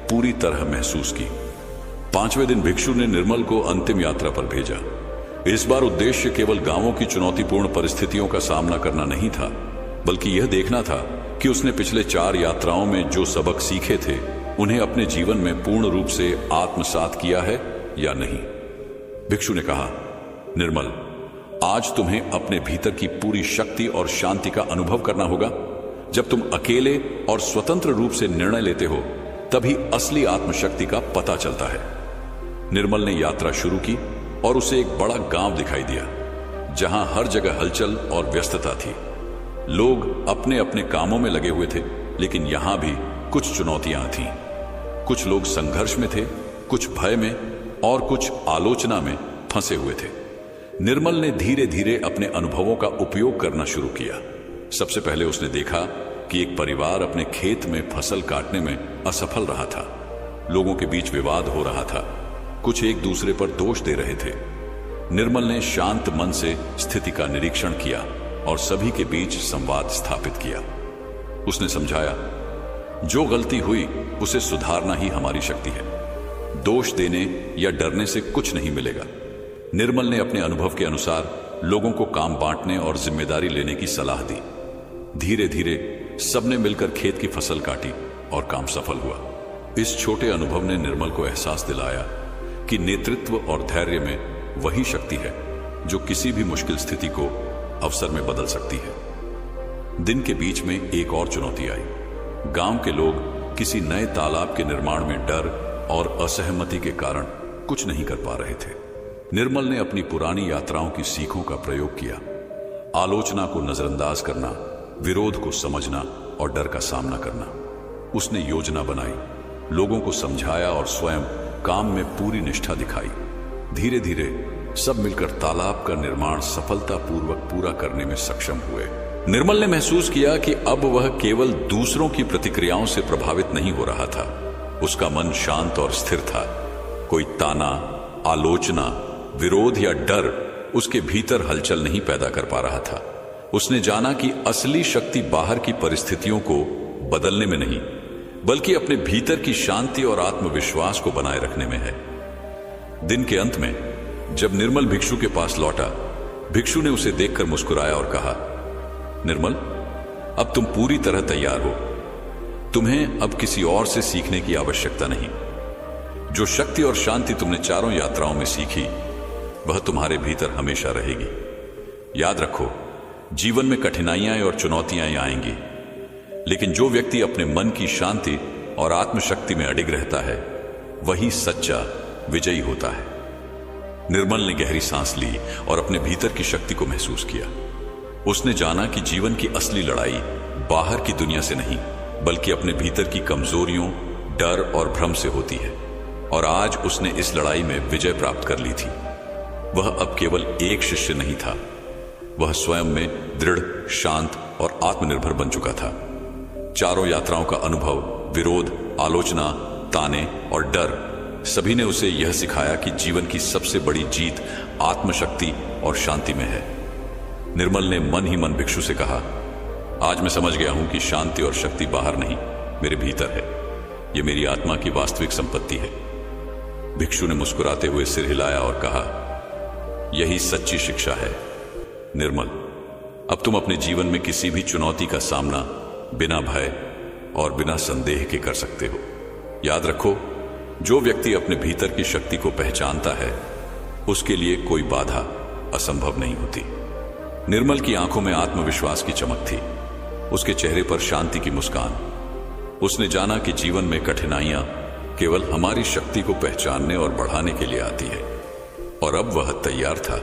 पूरी तरह महसूस की। 5वें दिन भिक्षु ने निर्मल को अंतिम यात्रा पर भेजा। इस बार उद्देश्य केवल गांवों की चुनौतीपूर्ण परिस्थितियों का सामना करना नहीं था, बल्कि यह देखना था कि उसने पिछले 4 यात्राओं में जो सबक सीखे थे उन्हें अपने जीवन में पूर्ण रूप से आत्मसात किया है या नहीं। भिक्षु ने कहा, निर्मल, आज तुम्हें अपने भीतर की पूरी शक्ति और शांति का अनुभव करना होगा। जब तुम अकेले और स्वतंत्र रूप से निर्णय लेते हो, तभी असली आत्मशक्ति का पता चलता है। निर्मल ने यात्रा शुरू की और उसे एक बड़ा गांव दिखाई दिया, जहां हर जगह हलचल और व्यस्तता थी। लोग अपने अपने कामों में लगे हुए थे, लेकिन यहां भी कुछ चुनौतियां थीं। कुछ लोग संघर्ष में थे, कुछ भय में और कुछ आलोचना में फंसे हुए थे। निर्मल ने धीरे धीरे अपने अनुभवों का उपयोग करना शुरू किया। सबसे पहले उसने देखा कि एक परिवार अपने खेत में फसल काटने में असफल रहा था। लोगों के बीच विवाद हो रहा था, कुछ एक दूसरे पर दोष दे रहे थे। निर्मल ने शांत मन से स्थिति का निरीक्षण किया और सभी के बीच संवाद स्थापित किया। उसने समझाया, जो गलती हुई उसे सुधारना ही हमारी शक्ति है। दोष देने या डरने से कुछ नहीं मिलेगा। निर्मल ने अपने अनुभव के अनुसार लोगों को काम बांटने और जिम्मेदारी लेने की सलाह दी। धीरे धीरे सबने मिलकर खेत की फसल काटी और काम सफल हुआ। इस छोटे अनुभव ने निर्मल को एहसास दिलाया कि नेतृत्व और धैर्य में वही शक्ति है जो किसी भी मुश्किल स्थिति को अवसर में बदल सकती है। दिन के बीच में एक और चुनौती आई। गांव के लोग किसी नए तालाब के निर्माण में डर और असहमति के कारण कुछ नहीं कर पा रहे थे। निर्मल ने अपनी पुरानी यात्राओं की सीखों का प्रयोग किया। आलोचना को नजरअंदाज करना, विरोध को समझना और डर का सामना करना। उसने योजना बनाई, लोगों को समझाया और स्वयं काम में पूरी निष्ठा दिखाई। धीरे धीरे सब मिलकर तालाब का निर्माण सफलतापूर्वक पूरा करने में सक्षम हुए। निर्मल ने महसूस किया कि अब वह केवल दूसरों की प्रतिक्रियाओं से प्रभावित नहीं हो रहा था। उसका मन शांत और स्थिर था। कोई ताना, आलोचना, विरोध या डर उसके भीतर हलचल नहीं पैदा कर पा रहा था। उसने जाना कि असली शक्ति बाहर की परिस्थितियों को बदलने में नहीं, बल्कि अपने भीतर की शांति और आत्मविश्वास को बनाए रखने में है। दिन के अंत में जब निर्मल भिक्षु के पास लौटा, भिक्षु ने उसे देखकर मुस्कुराया और कहा, निर्मल, अब तुम पूरी तरह तैयार हो। तुम्हें अब किसी और से सीखने की आवश्यकता नहीं। जो शक्ति और शांति तुमने 4 यात्राओं में सीखी, वह तुम्हारे भीतर हमेशा रहेगी। याद रखो, जीवन में कठिनाइयां और चुनौतियां आएंगी, लेकिन जो व्यक्ति अपने मन की शांति और आत्मशक्ति में अडिग रहता है, वही सच्चा विजयी होता है। निर्मल ने गहरी सांस ली और अपने भीतर की शक्ति को महसूस किया। उसने जाना कि जीवन की असली लड़ाई बाहर की दुनिया से नहीं, बल्कि अपने भीतर की कमजोरियों, डर और भ्रम से होती है। और आज उसने इस लड़ाई में विजय प्राप्त कर ली थी। वह अब केवल एक शिष्य नहीं था, वह स्वयं में दृढ़, शांत और आत्मनिर्भर बन चुका था। चारों यात्राओं का अनुभव, विरोध, आलोचना, ताने और डर, सभी ने उसे यह सिखाया कि जीवन की सबसे बड़ी जीत आत्मशक्ति और शांति में है। निर्मल ने मन ही मन भिक्षु से कहा, आज मैं समझ गया हूं कि शांति और शक्ति बाहर नहीं, मेरे भीतर है। यह मेरी आत्मा की वास्तविक संपत्ति है। भिक्षु ने मुस्कुराते हुए सिर हिलाया और कहा, यही सच्ची शिक्षा है निर्मल। अब तुम अपने जीवन में किसी भी चुनौती का सामना बिना भय और बिना संदेह के कर सकते हो। याद रखो, जो व्यक्ति अपने भीतर की शक्ति को पहचानता है, उसके लिए कोई बाधा असंभव नहीं होती। निर्मल की आंखों में आत्मविश्वास की चमक थी, उसके चेहरे पर शांति की मुस्कान। उसने जाना कि जीवन में कठिनाइयां केवल हमारी शक्ति को पहचानने और बढ़ाने के लिए आती है, और अब वह तैयार था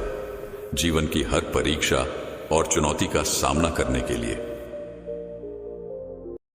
जीवन की हर परीक्षा और चुनौती का सामना करने के लिए।